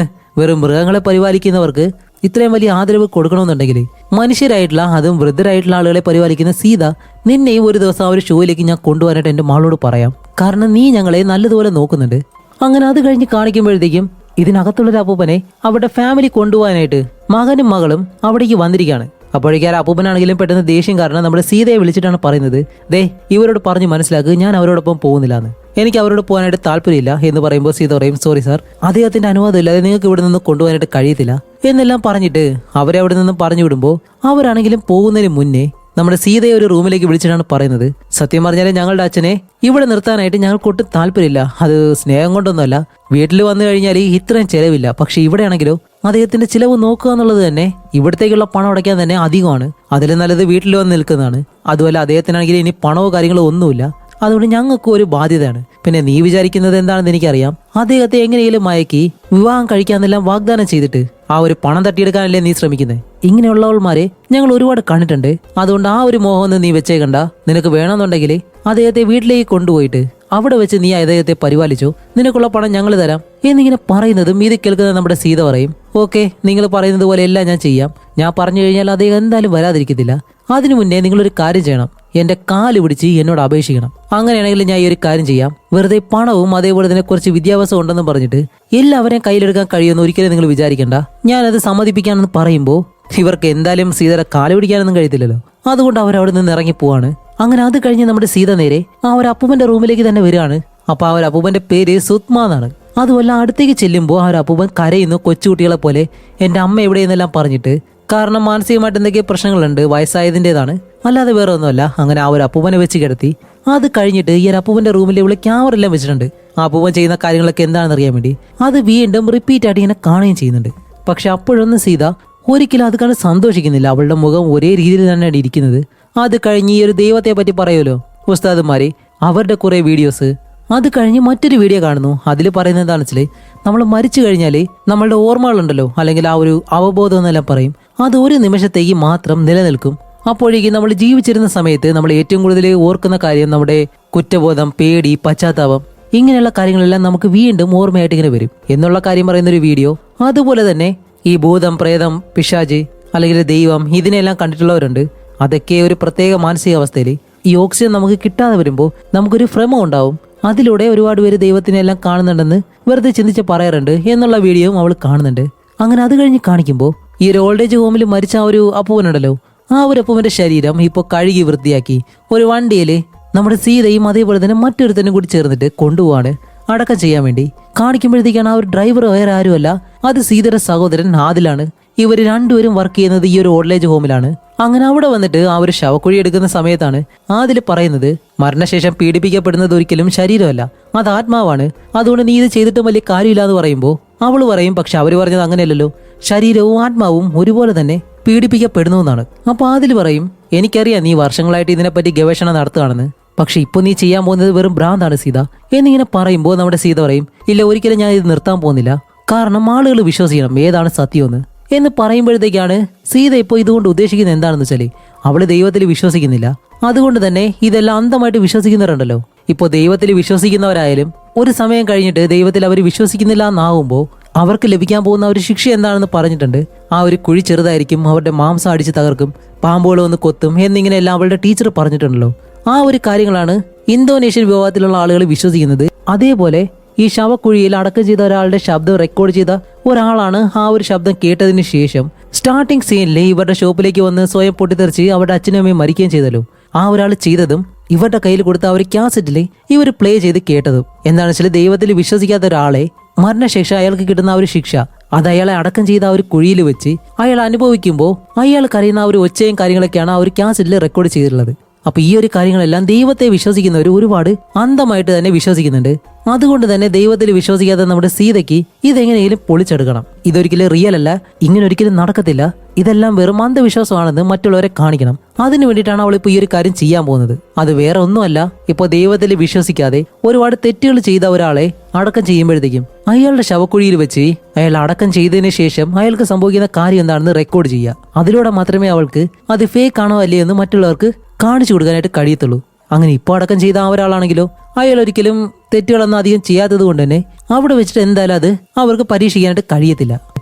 വെറും മൃഗങ്ങളെ പരിപാലിക്കുന്നവർക്ക് ഇത്രയും വലിയ ആദരവ് കൊടുക്കണമെന്നുണ്ടെങ്കിൽ മനുഷ്യരായിട്ടുള്ള അതും വൃദ്ധരായിട്ടുള്ള ആളുകളെ പരിപാലിക്കുന്ന സീത നിന്നെയും ഒരു ദിവസം ആ ഒരു ഷോയിലേക്ക് ഞാൻ കൊണ്ടുപോകാനായിട്ട് എന്റെ മകളോട് പറയാം, കാരണം നീ ഞങ്ങളെ നല്ലതുപോലെ നോക്കുന്നുണ്ട്. അങ്ങനെ അത് കഴിഞ്ഞ് കാണിക്കുമ്പോഴത്തേക്കും ഇതിനകത്തുള്ളൊരു അപ്പൂപ്പനെ അവരുടെ ഫാമിലി കൊണ്ടുപോകാനായിട്ട് മകനും മകളും അവിടേക്ക് വന്നിരിക്കുകയാണ്. അപ്പോഴേക്കും ആ അപ്പൂപ്പനാണെങ്കിലും പെട്ടെന്ന് ദേഷ്യം കാരണം നമ്മുടെ സീതയെ വിളിച്ചിട്ടാണ് പറയുന്നത്, ദേ ഇവരോട് പറഞ്ഞ് മനസ്സിലാക്കുക, ഞാൻ അവരോടൊപ്പം പോകുന്നില്ല എന്ന്, എനിക്ക് അവരോട് പോകാനായിട്ട് താല്പര്യമില്ല എന്ന് പറയുമ്പോൾ സീത പറയും, സോറി സാർ, അദ്ദേഹത്തിന്റെ അനുവാദം ഇല്ലാതെ നിങ്ങൾക്ക് ഇവിടെ നിന്ന് കൊണ്ടുപോകാനായിട്ട് കഴിയത്തില്ല എന്നെല്ലാം പറഞ്ഞിട്ട് അവരെ അവിടെ നിന്നും പറഞ്ഞു വിടുമ്പോൾ അവരാണെങ്കിലും പോകുന്നതിന് മുന്നേ നമ്മുടെ സീതയെ ഒരു റൂമിലേക്ക് വിളിച്ചിട്ടാണ് പറയുന്നത്, സത്യം പറഞ്ഞാൽ ഞങ്ങളുടെ അച്ഛനെ ഇവിടെ നിർത്താനായിട്ട് ഞങ്ങൾക്ക് ഒട്ടും താല്പര്യമില്ല, അത് സ്നേഹം കൊണ്ടൊന്നുമല്ല, വീട്ടിൽ വന്നു കഴിഞ്ഞാൽ ഇത്രയും ചെലവില്ല, പക്ഷെ ഇവിടെയാണെങ്കിലോ അദ്ദേഹത്തിന്റെ ചിലവ് നോക്കുക എന്നുള്ളത് തന്നെ ഇവിടത്തേക്കുള്ള പണം അടയ്ക്കാൻ തന്നെ അധികമാണ്, അതിൽ നല്ലത് വീട്ടിൽ വന്ന് നിൽക്കുന്നതാണ്. അതുപോലെ അദ്ദേഹത്തിനാണെങ്കിൽ ഇനി പണമോ കാര്യങ്ങളോ ഒന്നുമില്ല, അതുകൊണ്ട് ഞങ്ങൾക്ക് ഒരു ബാധ്യതയാണ്. പിന്നെ നീ വിചാരിക്കുന്നത് എന്താണെന്ന് എനിക്കറിയാം, അദ്ദേഹത്തെ എങ്ങനെയെങ്കിലും മയക്കി വിവാഹം കഴിക്കാന്നെല്ലാം വാഗ്ദാനം ചെയ്തിട്ട് ആ ഒരു പണം തട്ടിയെടുക്കാനല്ലേ നീ ശ്രമിക്കുന്നത്. ഇങ്ങനെയുള്ളവന്മാരെ ഞങ്ങൾ ഒരുപാട് കണ്ടിട്ടുണ്ട്, അതുകൊണ്ട് ആ ഒരു മോഹമൊന്നും നീ വെച്ചേക്കണ്ട, നിനക്ക് വേണമെന്നുണ്ടെങ്കിൽ അദ്ദേഹത്തെ വീട്ടിലേക്ക് കൊണ്ടുപോയിട്ട് അവിടെ വെച്ച് നീ അദ്ദേഹത്തെ പരിപാലിച്ചോ, നിനക്കുള്ള പണം ഞങ്ങൾ തരാം എന്നിങ്ങനെ പറയുന്നതും ഇത് കേൾക്കുന്നത് നമ്മുടെ സീത പറയും, ഓക്കെ, നിങ്ങൾ പറയുന്നത് പോലെ എല്ലാം ഞാൻ ചെയ്യാം, ഞാൻ പറഞ്ഞു കഴിഞ്ഞാൽ അദ്ദേഹം എന്തായാലും വരാതിരിക്കത്തില്ല, അതിനു മുന്നേ നിങ്ങളൊരു കാര്യം ചെയ്യണം, എന്റെ കാല് പിടിച്ച് എന്നോട് അപേക്ഷിക്കണം, അങ്ങനെയാണെങ്കിൽ ഞാൻ ഈ ഒരു കാര്യം ചെയ്യാം, വെറുതെ പണവും അതേപോലെ തന്നെ കുറച്ച് വിദ്യാഭ്യാസം ഉണ്ടെന്ന് പറഞ്ഞിട്ട് എല്ലാവരെയും കയ്യിലെടുക്കാൻ കഴിയുമെന്ന് ഒരിക്കലും നിങ്ങൾ വിചാരിക്കണ്ട, ഞാനത് സമ്മതിപ്പിക്കാനെന്ന് പറയുമ്പോൾ ഇവർക്ക് എന്തായാലും സീതയുടെ കാല് പിടിക്കാനൊന്നും കഴിയത്തില്ലല്ലോ, അതുകൊണ്ട് അവരവിടെ നിന്ന് ഇറങ്ങി പോവാണ്. അങ്ങനെ അത് കഴിഞ്ഞ് നമ്മുടെ സീത നേരെ ആ ഒരു അപ്പൂപ്പന്റെ റൂമിലേക്ക് തന്നെ വരികയാണ്. അപ്പൊ ആ ഒരു അപ്പൂപ്പന്റെ പേര് സുത്മ എന്നാണ്. അതുമല്ല അടുത്തേക്ക് ചെല്ലുമ്പോൾ ആ ഒരു അപ്പൂപ്പൻ കരയുന്നു, കൊച്ചുകുട്ടികളെ പോലെ എന്റെ അമ്മ എവിടെയെന്നെല്ലാം പറഞ്ഞിട്ട്, കാരണം മാനസികമായിട്ട് എന്തൊക്കെ പ്രശ്നങ്ങളുണ്ട്, വയസ്സായതിൻ്റെതാണ്, അല്ലാതെ വേറെ ഒന്നുമല്ല. അങ്ങനെ ആ ഒരു അപ്പൂപ്പനെ വെച്ച് കിടത്തി. അത് കഴിഞ്ഞിട്ട് ഈ ഒരു അപ്പൂപ്പന്റെ റൂമിൽ ഇവിടെ ക്യാമറ എല്ലാം വെച്ചിട്ടുണ്ട്, ആ അപ്പൂപ്പൻ ചെയ്യുന്ന കാര്യങ്ങളൊക്കെ എന്താണെന്ന് അറിയാൻ വേണ്ടി അത് വീണ്ടും റിപ്പീറ്റ് ആയിട്ട് ഇങ്ങനെ കാണുകയും ചെയ്യുന്നുണ്ട്. പക്ഷെ അപ്പോഴൊന്നും സീത ഒരിക്കലും അത് കണ്ട് സന്തോഷിക്കുന്നില്ല, അവളുടെ മുഖം ഒരേ രീതിയിൽ തന്നെയാണ് ഇരിക്കുന്നത്. അത് കഴിഞ്ഞ് ഈ ഒരു ദൈവത്തെ പറ്റി പറയുമല്ലോ ഉസ്താദുമാരെ, അവരുടെ കുറെ വീഡിയോസ്, അത് കഴിഞ്ഞ് മറ്റൊരു വീഡിയോ കാണുന്നു. അതിൽ പറയുന്നത് എന്താണെന്ന് വെച്ചാൽ നമ്മൾ മരിച്ചു കഴിഞ്ഞാൽ നമ്മളുടെ ഓർമ്മകളുണ്ടല്ലോ, അല്ലെങ്കിൽ ആ ഒരു അവബോധം എന്നെല്ലാം പറയും, അത് ഒരു നിമിഷത്തേക്ക് മാത്രം നിലനിൽക്കും. അപ്പോഴേക്കും നമ്മൾ ജീവിച്ചിരുന്ന സമയത്ത് നമ്മൾ ഏറ്റവും കൂടുതൽ ഓർക്കുന്ന കാര്യം നമ്മുടെ കുറ്റബോധം, പേടി, പശ്ചാത്താപം, ഇങ്ങനെയുള്ള കാര്യങ്ങളെല്ലാം നമുക്ക് വീണ്ടും ഓർമ്മയായിട്ട് ഇങ്ങനെ വരും എന്നുള്ള കാര്യം പറയുന്നൊരു വീഡിയോ. അതുപോലെ തന്നെ ഈ ഭൂതം, പ്രേതം, പിശാച് അല്ലെങ്കിൽ ദൈവം, ഇതിനെല്ലാം കണ്ടിട്ടുള്ളവരുണ്ട്. അതൊക്കെ ഒരു പ്രത്യേക മാനസികാവസ്ഥയിൽ ഈ ഓക്സിജൻ നമുക്ക് കിട്ടാതെ വരുമ്പോൾ നമുക്കൊരു ഭ്രമം ഉണ്ടാവും, അതിലൂടെ ഒരുപാട് പേര് ദൈവത്തിനെല്ലാം കാണുന്നുണ്ടെന്ന് വെറുതെ ചിന്തിച്ച് പറയാറുണ്ട് എന്നുള്ള വീഡിയോയും അവൾ കാണുന്നുണ്ട്. അങ്ങനെ അത് കഴിഞ്ഞ് കാണിക്കുമ്പോൾ ഈ ഒരു ഓൾഡ് ഏജ് ഹോമിൽ മരിച്ച ആ ഒരു അപ്പൂവനുണ്ടല്ലോ, ആ ഒരു അപ്പൂവന്റെ ശരീരം ഇപ്പോൾ കഴുകി വൃത്തിയാക്കി ഒരു വണ്ടിയിൽ നമ്മുടെ സീതയും അതേപോലെ തന്നെ മറ്റൊരുത്തനും കൂടി ചേർന്നിട്ട് കൊണ്ടുപോവാണ് അടക്കം ചെയ്യാൻ വേണ്ടി. കാണിക്കുമ്പോഴത്തേക്കാണ് ആ ഒരു ഡ്രൈവർ വേറെ ആരുമല്ല, അത് സീതയുടെ സഹോദരൻ ആദിലാണ്. ഇവർ രണ്ടുപേരും വർക്ക് ചെയ്യുന്നത് ഈ ഒരു ഓൾഡ് ഏജ് ഹോമിലാണ്. അങ്ങനെ അവിടെ വന്നിട്ട് ആ ഒരു ശവക്കുഴി എടുക്കുന്ന സമയത്താണ് ആദിൽ പറയുന്നത്, മരണശേഷം പീഡിപ്പിക്കപ്പെടുന്നത് ഒരിക്കലും ശരീരമല്ല, അത് ആത്മാവാണ്, അതുകൊണ്ട് നീ ഇത് ചെയ്തിട്ടും വലിയ കാര്യമില്ല എന്ന് പറയുമ്പോൾ അവള് പറയും, പക്ഷെ അവര് പറഞ്ഞത് അങ്ങനെയല്ലല്ലോ, ശരീരവും ആത്മാവും ഒരുപോലെ തന്നെ പീഡിപ്പിക്കപ്പെടുന്നു എന്നാണ്. അപ്പൊ ആദിൽ പറയും, എനിക്കറിയാം നീ വർഷങ്ങളായിട്ട് ഇതിനെപ്പറ്റി ഗവേഷണം നടത്തുകയാണെന്ന്, പക്ഷെ ഇപ്പൊ നീ ചെയ്യാൻ പോകുന്നത് വെറും ഭ്രാന്താണ് സീത എന്നിങ്ങനെ പറയുമ്പോൾ നമ്മുടെ സീത പറയും, ഇല്ല ഒരിക്കലും ഞാൻ ഇത് നിർത്താൻ പോകുന്നില്ല, കാരണം ആളുകൾ വിശ്വസിക്കണം ഏതാണ് സത്യമെന്ന് എന്ന് പറയുമ്പോഴത്തേക്കാണ് സീത ഇപ്പോൾ ഇതുകൊണ്ട് ഉദ്ദേശിക്കുന്നത് എന്താണെന്ന് വെച്ചാൽ അവള് ദൈവത്തിൽ വിശ്വസിക്കുന്നില്ല, അതുകൊണ്ട് തന്നെ ഇതെല്ലാം അന്ധമായിട്ട് വിശ്വസിക്കുന്നവരുണ്ടല്ലോ. ഇപ്പോൾ ദൈവത്തിൽ വിശ്വസിക്കുന്നവരായാലും ഒരു സമയം കഴിഞ്ഞിട്ട് ദൈവത്തിൽ അവർ വിശ്വസിക്കുന്നില്ല എന്നാവുമ്പോൾ അവർക്ക് ലഭിക്കാൻ പോകുന്ന ഒരു ശിക്ഷ എന്താണെന്ന് പറഞ്ഞിട്ടുണ്ട്. ആ ഒരു കുഴി ചെറുതായിരിക്കും, അവരുടെ മാംസം അടിച്ച് തകർക്കും, പാമ്പുകൾ വന്ന് കൊത്തും എന്നിങ്ങനെയെല്ലാം അവളുടെ ടീച്ചർ പറഞ്ഞിട്ടുണ്ടല്ലോ. ആ ഒരു കാര്യങ്ങളാണ് ഇന്തോനേഷ്യൻ വിഭാഗത്തിലുള്ള ആളുകൾ വിശ്വസിക്കുന്നത്. അതേപോലെ ഈ ശവക്കുഴിയിൽ അടക്കം ചെയ്ത ഒരാളുടെ ശബ്ദം റെക്കോർഡ് ചെയ്ത ഒരാളാണ് ആ ഒരു ശബ്ദം കേട്ടതിന് ശേഷം സ്റ്റാർട്ടിംഗ് സീനിൽ ഇവരുടെ ഷോപ്പിലേക്ക് വന്ന് സ്വയം പൊട്ടിത്തെറിച്ച് അവരുടെ അച്ഛനും അമ്മയും മരിക്കുകയും ചെയ്തല്ലോ. ആ ഒരാൾ ചെയ്തതും ഇവരുടെ കയ്യിൽ കൊടുത്ത ആ ഒരു കാസറ്റിൽ ഇവർ പ്ലേ ചെയ്ത് കേട്ടതും എന്താണെന്ന് വെച്ചാൽ ദൈവത്തിൽ വിശ്വസിക്കാത്ത ഒരാളെ മരണശേഷം അയാൾക്ക് കിട്ടുന്ന ആ ഒരു ശിക്ഷ അത് അയാളെ അടക്കം ചെയ്ത ആ ഒരു കുഴിയിൽ വെച്ച് അയാൾ അനുഭവിക്കുമ്പോൾ അയാൾ കരയുന്ന ആ ഒരു ഒച്ചയും കാര്യങ്ങളൊക്കെയാണ് ആ ഒരു കാസറ്റിൽ റെക്കോർഡ് ചെയ്തിട്ടുള്ളത്. അപ്പൊ ഈ ഒരു കാര്യങ്ങളെല്ലാം ദൈവത്തെ വിശ്വസിക്കുന്നവർ ഒരുപാട് അന്ധമായിട്ട് തന്നെ വിശ്വസിക്കുന്നുണ്ട്. അതുകൊണ്ട് തന്നെ ദൈവത്തിൽ വിശ്വസിക്കാതെ നമ്മുടെ സീതയ്ക്ക് ഇതെങ്ങനെയും പൊളിച്ചെടുക്കണം. ഇതൊരിക്കലും റിയൽ അല്ല, ഇങ്ങനെ ഒരിക്കലും നടക്കത്തില്ല, ഇതെല്ലാം വെറും അന്ധവിശ്വാസമാണെന്ന് മറ്റുള്ളവരെ കാണിക്കണം. അതിനു വേണ്ടിയിട്ടാണ് അവൾ ഇപ്പൊ ഈ ഒരു കാര്യം ചെയ്യാൻ പോകുന്നത്. അത് വേറെ ഒന്നുമല്ല, ഇപ്പൊ ദൈവത്തിൽ വിശ്വസിക്കാതെ ഒരുപാട് തെറ്റുകൾ ചെയ്ത ഒരാളെ അടക്കം ചെയ്യുമ്പോഴത്തേക്കും അയാളുടെ ശവക്കുഴിയിൽ വെച്ച് അയാൾ അടക്കം ചെയ്തതിന് ശേഷം അയാൾക്ക് സംഭവിക്കുന്ന കാര്യം എന്താണെന്ന് റെക്കോർഡ് ചെയ്യുക. അതിലൂടെ മാത്രമേ അവൾക്ക് അത് ഫേക്ക് ആണോ അല്ലേ എന്ന് മറ്റുള്ളവർക്ക് കാണിച്ചു കൊടുക്കാനായിട്ട് കഴിയത്തുള്ളൂ. അങ്ങനെ ഇപ്പോൾ അടക്കം ചെയ്ത ആ ഒരാളാണെങ്കിലോ അയാൾ ഒരിക്കലും തെറ്റുകളൊന്നും അധികം ചെയ്യാത്തത് കൊണ്ട് തന്നെ അവിടെ വെച്ചിട്ട് എന്തായാലും അത് അവർക്ക് പരീക്ഷിക്കാനായിട്ട് കഴിയത്തില്ല.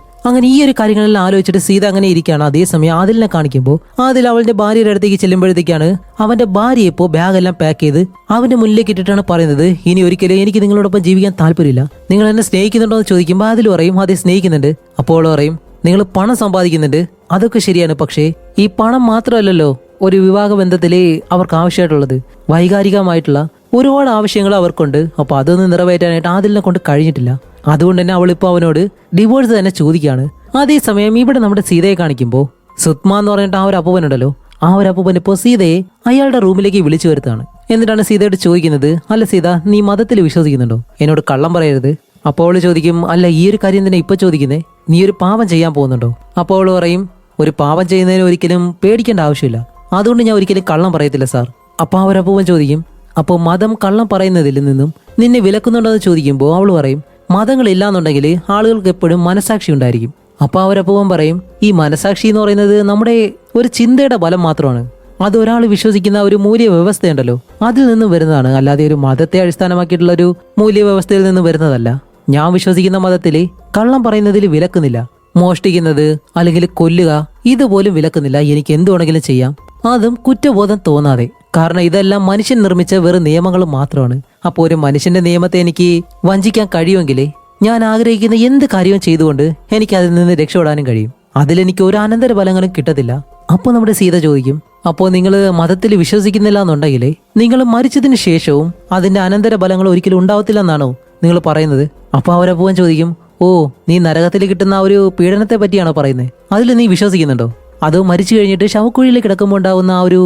അങ്ങനെ ഈ ഒരു കാര്യങ്ങളെല്ലാം ആലോചിച്ചിട്ട് സീത അങ്ങനെ ഇരിക്കുകയാണ്. അതേസമയം ആദിലിനെ കാണിക്കുമ്പോൾ ആദിൽ അവളുടെ ഭാര്യയുടെ അടുത്തേക്ക് ചെല്ലുമ്പോഴത്തേക്കാണ് അവന്റെ ഭാര്യ ഇപ്പോൾ ബാഗെല്ലാം പാക്ക് ചെയ്ത് അവന്റെ മുന്നിലേക്ക് ഇട്ടിട്ടാണ് പറയുന്നത്, ഇനി ഒരിക്കലും എനിക്ക് നിങ്ങളോടൊപ്പം ജീവിക്കാൻ താല്പര്യമില്ല, നിങ്ങൾ എന്നെ സ്നേഹിക്കുന്നുണ്ടോ എന്ന് ചോദിക്കുമ്പോൾ ആദിൽ പറയും അതെ സ്നേഹിക്കുന്നുണ്ട്. അപ്പോൾ പറയും നിങ്ങൾ പണം സമ്പാദിക്കുന്നുണ്ട്, അതൊക്കെ ശരിയാണ്, പക്ഷേ ഈ പണം മാത്രമല്ലല്ലോ ഒരു വിവാഹ ബന്ധത്തില് അവർക്ക് ആവശ്യമായിട്ടുള്ളത്, വൈകാരികമായിട്ടുള്ള ഒരുപാട് ആവശ്യങ്ങൾ അവർക്കുണ്ട്. അപ്പൊ അതൊന്നും നിറവേറ്റാനായിട്ട് ആദിലിനെ കൊണ്ട് കഴിഞ്ഞിട്ടില്ല. അതുകൊണ്ട് തന്നെ അവളിപ്പോ അവനോട് ഡിവോഴ്സ് തന്നെ ചോദിക്കുകയാണ്. അതേസമയം ഇവിടെ നമ്മുടെ സീതയെ കാണിക്കുമ്പോൾ സുത്മ എന്ന് പറഞ്ഞിട്ട് ആ ഒരു അപ്പൂപ്പനുണ്ടല്ലോ, ആ ഒരു അപ്പൂപ്പൻ ഇപ്പോൾ സീതയെ അയാളുടെ റൂമിലേക്ക് വിളിച്ചു വരുത്താണ്. എന്നിട്ടാണ് സീതയോട് ചോദിക്കുന്നത്, അല്ല സീത നീ മതത്തിൽ വിശ്വസിക്കുന്നുണ്ടോ, എന്നോട് കള്ളം പറയരുത്. അപ്പോൾ അവള് ചോദിക്കും, അല്ല ഈ ഒരു കാര്യം തന്നെ ഇപ്പൊ ചോദിക്കുന്നേ, നീ ഒരു പാപം ചെയ്യാൻ പോകുന്നുണ്ടോ? അപ്പോൾ അവള് പറയും, ഒരു പാപം ചെയ്യുന്നതിന് ഒരിക്കലും പേടിക്കേണ്ട ആവശ്യമില്ല, അതുകൊണ്ട് ഞാൻ ഒരിക്കലും കള്ളം പറയത്തില്ല സാർ. അപ്പോൾ ആ ഒരു അപ്പൂപ്പൻ ചോദിക്കും, അപ്പോൾ മതം കള്ളം പറയുന്നതിൽ നിന്നും നിന്നെ വിലക്കുന്നുണ്ടോ എന്ന് ചോദിക്കുമ്പോൾ അവൾ പറയും, മതങ്ങളില്ലാന്നുണ്ടെങ്കിൽ ആളുകൾക്ക് എപ്പോഴും മനസാക്ഷി ഉണ്ടായിരിക്കും. അപ്പോൾ ആ ഒരു അപ്പൂപ്പൻ പറയും, ഈ മനസാക്ഷി എന്ന് പറയുന്നത് നമ്മുടെ ഒരു ചിന്തയുടെ ബലം മാത്രമാണ്, അത് ഒരാൾ വിശ്വസിക്കുന്ന ഒരു മൂല്യവ്യവസ്ഥയുണ്ടല്ലോ അതിൽ നിന്നും വരുന്നതാണ്, അല്ലാതെ ഒരു മതത്തെ അടിസ്ഥാനമാക്കിയിട്ടുള്ള ഒരു മൂല്യവ്യവസ്ഥയിൽ നിന്നും വരുന്നതല്ല. ഞാൻ വിശ്വസിക്കുന്ന മതത്തില് കള്ളം പറയുന്നതിൽ വിലക്കുന്നില്ല, മോഷ്ടിക്കുന്നത് അല്ലെങ്കിൽ കൊല്ലുക ഇതുപോലും വിലക്കുന്നില്ല, എനിക്ക് എന്തു വേണമെങ്കിലും ചെയ്യാം, അതും കുറ്റബോധം തോന്നാതെ. കാരണം ഇതെല്ലാം മനുഷ്യൻ നിർമ്മിച്ച വെറും നിയമങ്ങൾ മാത്രമാണ്. അപ്പോൾ ഒരു മനുഷ്യന്റെ നിയമത്തെ എനിക്ക് വഞ്ചിക്കാൻ കഴിയുമെങ്കിൽ ഞാൻ ആഗ്രഹിക്കുന്ന എന്ത് കാര്യവും ചെയ്തുകൊണ്ട് എനിക്ക് അതിൽ നിന്ന് രക്ഷപ്പെടാനും കഴിയും, അതിലെനിക്ക് ഒരു അനന്തര ഫലങ്ങളും കിട്ടത്തില്ല. അപ്പോൾ നമ്മുടെ സീത ചോദിക്കും, അപ്പോൾ നിങ്ങൾ മതത്തിൽ വിശ്വസിക്കുന്നില്ല എന്നുണ്ടെങ്കിൽ നിങ്ങൾ മരിച്ചതിന് ശേഷവും അതിന്റെ അനന്തര ഫലങ്ങൾ ഒരിക്കലും ഉണ്ടാവത്തില്ല എന്നാണോ നിങ്ങൾ പറയുന്നത്? അപ്പോൾ അവരപ്പൂവൻ ചോദിക്കും, ഓ നീ നരകത്തിൽ കിട്ടുന്ന ആ ഒരു പീഡനത്തെ പറ്റിയാണോ പറയുന്നത്, അതിൽ നീ വിശ്വസിക്കുന്നുണ്ടോ? അത് മരിച്ചു കഴിഞ്ഞിട്ട് ശവക്കുഴിയിൽ കിടക്കുമ്പോൾ ഉണ്ടാവുന്ന ആ ഒരു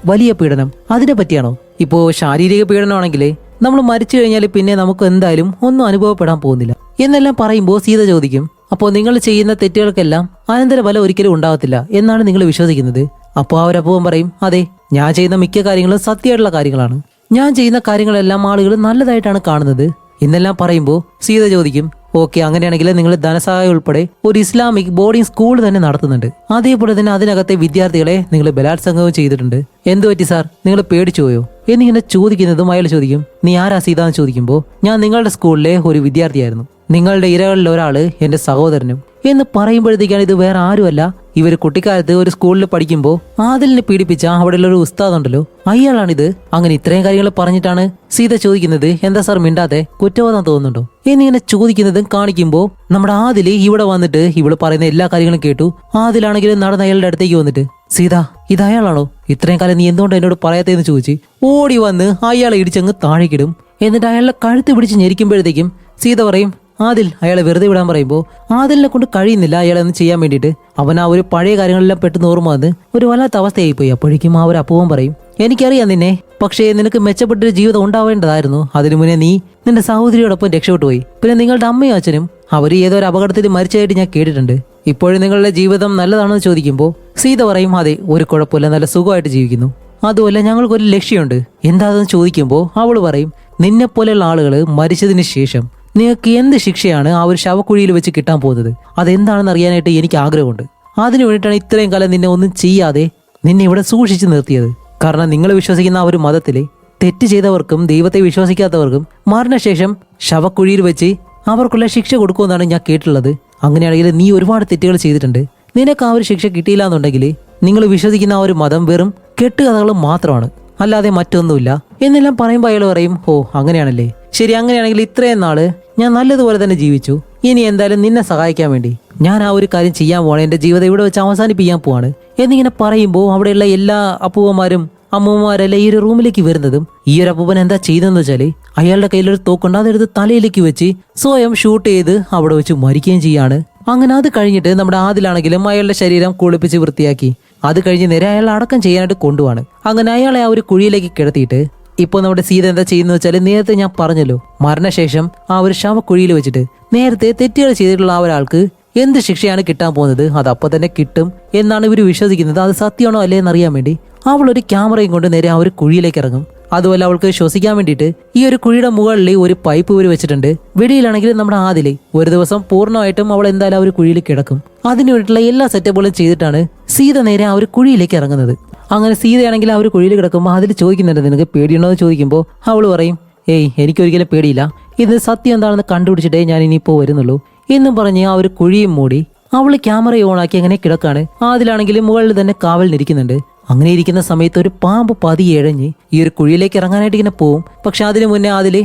വലിയ പീഡനം അതിനെ പറ്റിയാണോ? ഇപ്പോൾ ശാരീരിക പീഡനമാണെങ്കിൽ നമ്മൾ മരിച്ചു കഴിഞ്ഞാൽ പിന്നെ നമുക്ക് എന്തായാലും ഒന്നും അനുഭവപ്പെടാൻ പോകുന്നില്ല എന്നെല്ലാം പറയുമ്പോൾ സീത ചോദിക്കും, അപ്പോൾ നിങ്ങൾ ചെയ്യുന്ന തെറ്റുകൾക്കെല്ലാം അനന്തരഫലം ഒരിക്കലും ഉണ്ടാവത്തില്ല എന്നാണ് നിങ്ങൾ വിശ്വസിക്കുന്നത്? അപ്പോൾ അവരപ്പൂവൻ പറയും, അതെ ഞാൻ ചെയ്യുന്ന മിക്ക കാര്യങ്ങളും സത്യമായിട്ടുള്ള കാര്യങ്ങളാണ്, ഞാൻ ചെയ്യുന്ന കാര്യങ്ങളെല്ലാം ആളുകൾ നല്ലതായിട്ടാണ് കാണുന്നത് എന്നെല്ലാം പറയുമ്പോൾ സീത ചോദിക്കും, ഓക്കെ അങ്ങനെയാണെങ്കിൽ നിങ്ങൾ ധനസഹായം ഉൾപ്പെടെ ഒരു ഇസ്ലാമിക് ബോർഡിംഗ് സ്കൂൾ തന്നെ നടത്തുന്നുണ്ട്, അതേപോലെ തന്നെ അതിനകത്തെ വിദ്യാർത്ഥികളെ നിങ്ങൾ ബലാത്സംഗവും ചെയ്തിട്ടുണ്ട്, എന്തു പറ്റി സാർ നിങ്ങൾ പേടിച്ചു പോയോ എന്നിങ്ങനെ ചോദിക്കുന്നതും അയാൾ ചോദിക്കും, നീ ആരാ സീത എന്ന് ചോദിക്കുമ്പോൾ ഞാൻ നിങ്ങളുടെ സ്കൂളിലെ ഒരു വിദ്യാർത്ഥിയായിരുന്നു, നിങ്ങളുടെ ഇരകളിൽ ഒരാള് എന്റെ സഹോദരനും എന്ന് പറയുമ്പോഴത്തേക്കാണ് ഇത് വേറെ ആരുമല്ല, ഇവർ കുട്ടിക്കാലത്ത് ഒരു സ്കൂളിൽ പഠിക്കുമ്പോൾ ആദിലിനെ പീഡിപ്പിച്ച അവിടെയുള്ള ഒരു ഉസ്താദ് ഉണ്ടല്ലോ അയാളാണിത്. അങ്ങനെ ഇത്രയും കാര്യങ്ങൾ പറഞ്ഞിട്ടാണ് സീത ചോദിക്കുന്നത്, എന്താ സാർ മിണ്ടാതെ, കുറ്റബോധം തോന്നുന്നുണ്ടോ എന്നിങ്ങനെ ചോദിക്കുന്നതും കാണിക്കുമ്പോൾ നമ്മുടെ ആദില് ഇവിടെ വന്നിട്ട് ഇവള് പറയുന്ന എല്ലാ കാര്യങ്ങളും കേട്ടു. ആദിലാണെങ്കിലും നടന്ന അയാളുടെ അടുത്തേക്ക് വന്നിട്ട്, സീത ഇത് അയാളാണോ, ഇത്രയും കാലം നീ എന്തുകൊണ്ട് എന്നോട് പറയാത്തേന്ന് ചോദിച്ച് ഓടി വന്ന് അയാളെ ഇടിച്ചങ്ങ് താഴേക്കിടും. എന്നിട്ട് അയാളുടെ കഴുത്ത് പിടിച്ച് ഞെരിക്കുമ്പോഴത്തേക്കും സീത പറയും, ആദിൽ അയാളെ വെറുതെ വിടാൻ പറയുമ്പോൾ ആദിലിനെ കൊണ്ട് കഴിയുന്നില്ല അയാളെ ഒന്ന് ചെയ്യാൻ വേണ്ടിയിട്ട്. അവൻ ആ ഒരു പഴയ കാര്യങ്ങളെല്ലാം പെട്ടെന്ന് ഓർമ്മ വന്ന് ഒരു വല്ലാത്ത അവസ്ഥയായിപ്പോയി. അപ്പോഴേക്കും ആ ഒരു അപ്പൂവൻ പറയും, എനിക്കറിയാം നിന്നെ, പക്ഷേ നിനക്ക് മെച്ചപ്പെട്ടൊരു ജീവിതം ഉണ്ടാവേണ്ടതായിരുന്നു, അതിനു മുന്നേ നീ നിന്റെ സഹോദരിയോടൊപ്പം രക്ഷപ്പെട്ടു പോയി, പിന്നെ നിങ്ങളുടെ അമ്മയും അച്ഛനും അവർ ഏതോ ഒരു അപകടത്തിൽ മരിച്ചതായിട്ട് ഞാൻ കേട്ടിട്ടുണ്ട്, ഇപ്പോഴും നിങ്ങളുടെ ജീവിതം നല്ലതാണെന്ന് ചോദിക്കുമ്പോൾ സീത പറയും, അതെ ഒരു കുഴപ്പമില്ല, നല്ല സുഖമായിട്ട് ജീവിക്കുന്നു, അതുമല്ല ഞങ്ങൾക്കൊരു ലക്ഷ്യമുണ്ട്, എന്താണെന്ന് ചോദിക്കുമ്പോൾ അവൾ പറയും, നിന്നെപ്പോലെയുള്ള ആളുകൾ മരിച്ചതിന് ശേഷം നിങ്ങൾക്ക് എന്ത് ശിക്ഷയാണ് ആ ഒരു ശവക്കുഴിയിൽ വെച്ച് കിട്ടാൻ പോകുന്നത്, അതെന്താണെന്ന് അറിയാനായിട്ട് എനിക്ക് ആഗ്രഹമുണ്ട്, അതിനു വേണ്ടിയിട്ടാണ് ഇത്രയും കാലം നിന്നെ ഒന്നും ചെയ്യാതെ നിന്നെ ഇവിടെ സൂക്ഷിച്ചു നിർത്തിയത്. കാരണം നിങ്ങൾ വിശ്വസിക്കുന്ന ആ ഒരു മതത്തിലെ തെറ്റ് ചെയ്തവർക്കും ദൈവത്തെ വിശ്വസിക്കാത്തവർക്കും മരണശേഷം ശവക്കുഴിയിൽ വെച്ച് അവർക്കുള്ള ശിക്ഷ കൊടുക്കുമെന്നാണ് ഞാൻ കേട്ടിട്ടുള്ളത്. അങ്ങനെയാണെങ്കിൽ നീ ഒരുപാട് തെറ്റുകൾ ചെയ്തിട്ടുണ്ട്, നിനക്ക് ആ ഒരു ശിക്ഷ കിട്ടിയില്ല എന്നുണ്ടെങ്കിൽ നിങ്ങൾ വിശ്വസിക്കുന്ന ആ ഒരു മതം വെറും കെട്ടുകഥകളും മാത്രമാണ്, അല്ലാതെ മറ്റൊന്നുമില്ല എന്നെല്ലാം പറയുമ്പോൾ അയാൾ പറയും, ഓ അങ്ങനെയാണല്ലേ, ശരി അങ്ങനെയാണെങ്കിൽ ഇത്രയും നാള് ഞാൻ നല്ലതുപോലെ തന്നെ ജീവിച്ചു, ഇനി എന്തായാലും നിന്നെ സഹായിക്കാൻ വേണ്ടി ഞാൻ ആ ഒരു കാര്യം ചെയ്യാൻ പോവാണ്, എന്റെ ജീവിതം ഇവിടെ വെച്ച് അവസാനിപ്പിക്കാൻ പോവാണ് എന്നിങ്ങനെ പറയുമ്പോൾ അവിടെയുള്ള എല്ലാ അപ്പൂവന്മാരും അമ്മൂമ്മമാരെല്ലാം ഈ ഒരു റൂമിലേക്ക് വരുന്നതും ഈ ഒരു അപ്പൂപ്പൻ എന്താ ചെയ്തെന്ന് വെച്ചാല് അയാളുടെ കയ്യിലൊരു തോക്കുണ്ട്, അതെടുത്ത് തലയിലേക്ക് വെച്ച് സ്വയം ഷൂട്ട് ചെയ്ത് അവിടെ വെച്ച് മരിക്കുകയും ചെയ്യാണ്. അങ്ങനെ അത് കഴിഞ്ഞിട്ട് നമ്മുടെ ആദിലാണെങ്കിലും അയാളുടെ ശരീരം കുളിപ്പിച്ച് വൃത്തിയാക്കി അത് കഴിഞ്ഞ് നേരെ അയാൾ അടക്കം ചെയ്യാനായിട്ട് കൊണ്ടുപോവാണ്. അങ്ങനെ അയാളെ ആ ഒരു കുഴിയിലേക്ക് കിടത്തിയിട്ട് ഇപ്പോൾ നമ്മുടെ സീത എന്താ ചെയ്യുന്ന വെച്ചാൽ നേരത്തെ ഞാൻ പറഞ്ഞല്ലോ, മരണശേഷം ആ ഒരു ശവക്കുഴിയിൽ വെച്ചിട്ട് നേരത്തെ തെറ്റുകൾ ചെയ്തിട്ടുള്ള ആ ഒരാൾക്ക് എന്ത് ശിക്ഷയാണ് കിട്ടാൻ പോകുന്നത് അത് അപ്പൊ തന്നെ കിട്ടും എന്നാണ് ഇവർ വിശ്വസിക്കുന്നത്. അത് സത്യമാണോ അല്ലേ എന്നറിയാൻ വേണ്ടി അവൾ ഒരു ക്യാമറയും കൊണ്ട് നേരെ ആ ഒരു കുഴിയിലേക്ക് ഇറങ്ങും. അതുപോലെ അവൾക്ക് ശ്വസിക്കാൻ വേണ്ടിയിട്ട് ഈ ഒരു കുഴിയുടെ മുകളിൽ ഒരു പൈപ്പ് ഇവർ വെച്ചിട്ടുണ്ട്. വെടിയിലാണെങ്കിൽ നമ്മുടെ ആദിലെ ഒരു ദിവസം പൂർണ്ണമായിട്ടും അവൾ എന്തായാലും ആ ഒരു കുഴിയിൽ കിടക്കും. അതിനു വേണ്ടിയിട്ടുള്ള എല്ലാ സെറ്റപ്പുകളും ചെയ്തിട്ടാണ് സീത നേരെ ആ ഒരു കുഴിയിലേക്ക് ഇറങ്ങുന്നത്. അങ്ങനെ സീതയാണെങ്കിൽ ആ ഒരു കുഴിയിൽ കിടക്കുമ്പോൾ അതിൽ ചോദിക്കുന്നുണ്ട്, നിനക്ക് പേടിയുണ്ടോ എന്ന് ചോദിക്കുമ്പോൾ അവൾ പറയും, ഏയ് എനിക്കൊരിക്കലും പേടിയില്ല, ഇത് സത്യം എന്താണെന്ന് കണ്ടുപിടിച്ചിട്ടേ ഞാൻ ഇനിയിപ്പോൾ വരുന്നുള്ളൂ എന്നും പറഞ്ഞ് ആ ഒരു കുഴിയും മൂടി അവള് ക്യാമറ ഓണാക്കി അങ്ങനെ കിടക്കാണ്. അതിലാണെങ്കിൽ മുകളിൽ തന്നെ കാവലിനിരിക്കുന്നുണ്ട്. അങ്ങനെ ഇരിക്കുന്ന സമയത്ത് ഒരു പാമ്പ് പതിയെ ഇഴഞ്ഞ് ഈ ഒരു കുഴിയിലേക്ക് ഇറങ്ങാനായിട്ട് ഇങ്ങനെ പോവും. പക്ഷെ അതിനു മുന്നേ